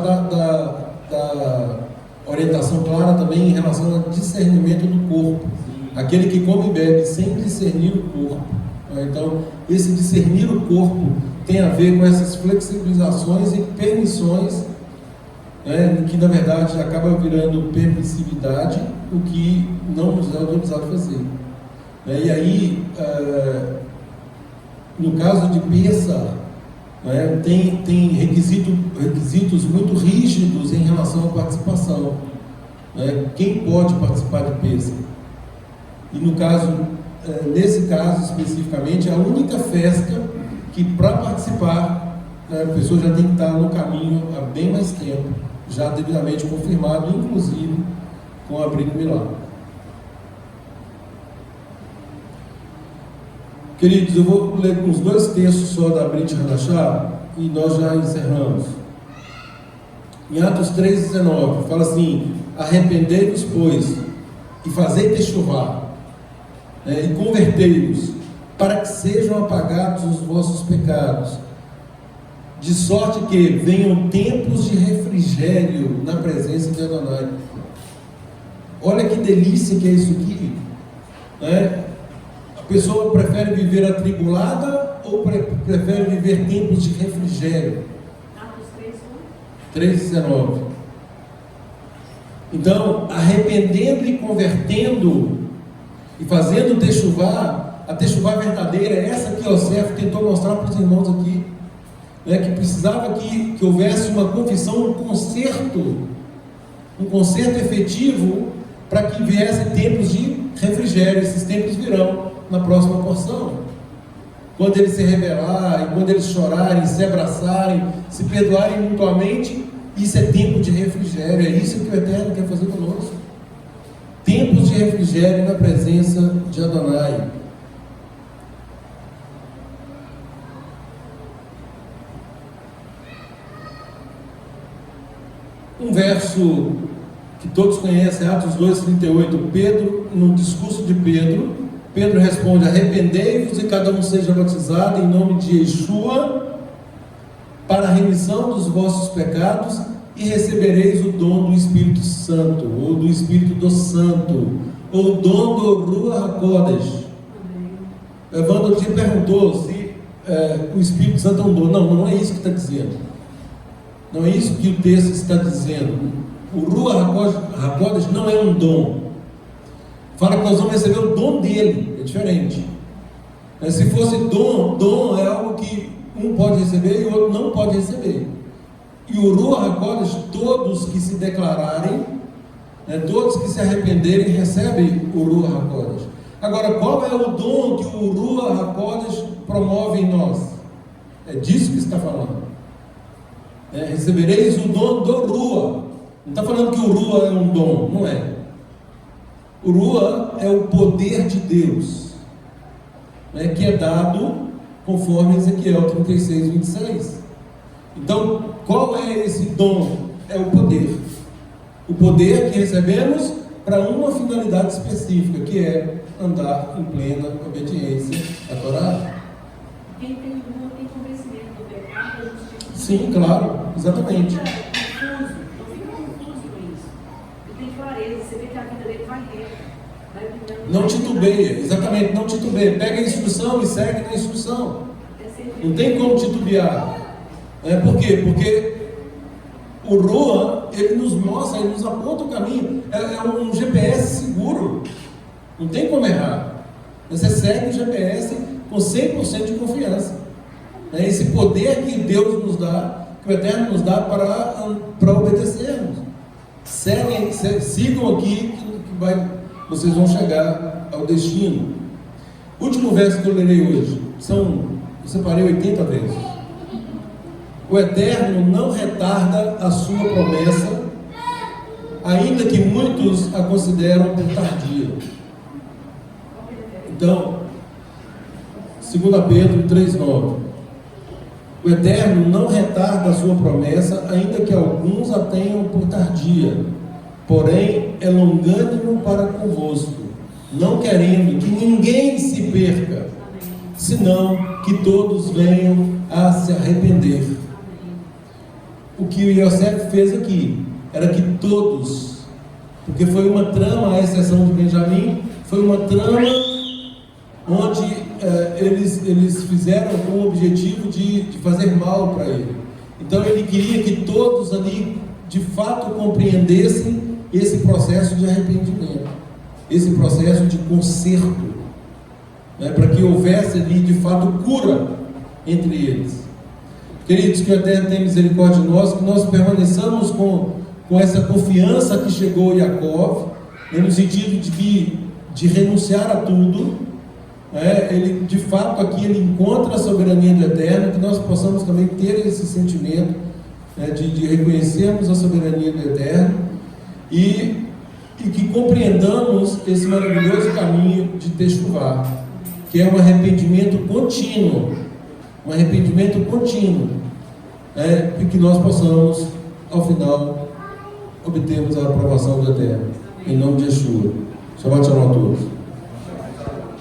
da orientação clara também em relação ao discernimento do corpo. Aquele que come e bebe sem discernir o corpo. Então, esse discernir o corpo tem a ver com essas flexibilizações e permissões, né, que na verdade acaba virando permissividade, o que não nos é autorizado fazer. E aí, no caso de Peça, tem requisitos muito rígidos em relação à participação. Quem pode participar de Peça? E no caso, nesse caso especificamente, a única festa que para participar, a pessoa já tem que estar no caminho há bem mais tempo, já devidamente confirmado, inclusive com a Brit Milá. Queridos, eu vou ler uns 2 textos só da Brit Hadashah e nós já encerramos. Em Atos 3,19, fala assim: arrependei-vos, pois, e fazei techuvá, e convertei-vos, para que sejam apagados os vossos pecados, de sorte que venham tempos de refrigério na presença de Adonai. Olha que delícia que é isso aqui, né? A pessoa prefere viver atribulada ou prefere viver tempos de refrigério? Atos 3,19. Então, arrependendo e convertendo e fazendo techuvá, a techuvá verdadeira é essa que Yosef tentou mostrar para os irmãos aqui, né, que precisava que houvesse uma confissão, um conserto efetivo, para que viessem tempos de refrigério. Esses tempos virão na próxima porção, quando eles se rebelarem, quando eles chorarem, se abraçarem, se perdoarem mutuamente. Isso é tempo de refrigério. É isso que o Eterno quer fazer conosco. Tempos de refrigério na presença de Adonai. Um verso que todos conhecem, Atos 2,38, Pedro, no discurso de Pedro responde: arrependei-vos e cada um seja batizado em nome de Yeshua para a remissão dos vossos pecados e recebereis o dom do Espírito Santo, ou do Espírito do Santo, ou o dom do Ruach HaKodesh. Evandro te perguntou se o Espírito Santo é um dom. Não é isso que está dizendo. Não é isso que o texto está dizendo. O Ruach HaKodesh não é um dom. Fala que nós vamos receber o dom dele. É diferente. Se fosse dom é algo que um pode receber e o outro não pode receber. E o Ruach HaKodesh, todos que se declararem, todos que se arrependerem, recebem o Ruach HaKodesh. Agora, qual é o dom que o Ruach HaKodesh promove em nós? É disso que está falando. Recebereis o dom do Rua. Não está falando que o Rua é um dom, não é. O Rua é o poder de Deus, que é dado conforme Ezequiel 36, 26. Então, qual é esse dom? É o poder. O poder que recebemos para uma finalidade específica, que é andar em plena obediência à Torá. Quem tem Rua tem conhecimento do pecado, da justiça. Sim, claro, exatamente. Não fica confuso com isso. Ele tem clareza, você vê que a vida dele vai reta. Não titubeia, exatamente, não titubeia. Pega a instrução e segue na instrução. Não tem como titubear. Por quê? Porque o Roa, ele nos mostra, ele nos aponta o caminho. É um GPS seguro. Não tem como errar. Você segue o GPS com 100% de confiança. É esse poder que Deus nos dá, que o Eterno nos dá para obedecermos. Sigam aqui que vocês vão chegar ao destino. Último verso que eu lerei hoje. Eu separei 80 vezes. O Eterno não retarda a sua promessa, ainda que muitos a consideram por tardia. Então, 2 Pedro 3,9. O Eterno não retarda a sua promessa, ainda que alguns a tenham por tardia, porém é longânimo para convosco, não querendo que ninguém se perca, senão que todos venham a se arrepender. O que o Yosef fez aqui era que todos, porque foi uma trama, à exceção de Benjamim, foi uma trama onde eles fizeram com o objetivo de fazer mal para ele. Então ele queria que todos ali de fato compreendessem esse processo de arrependimento, esse processo de conserto, para que houvesse ali de fato cura entre eles. Queridos, que o Eterno tenha misericórdia de nós, que nós permaneçamos com essa confiança que chegou a Jacó, no sentido de renunciar a tudo. Ele, de fato, aqui ele encontra a soberania do Eterno, que nós possamos também ter esse sentimento de reconhecermos a soberania do Eterno e que compreendamos esse maravilhoso caminho de Techuvá, que é um arrependimento contínuo, e que nós possamos, ao final, obtermos a aprovação do Eterno. Em nome de Yeshua. Shabbat Shalom a todos.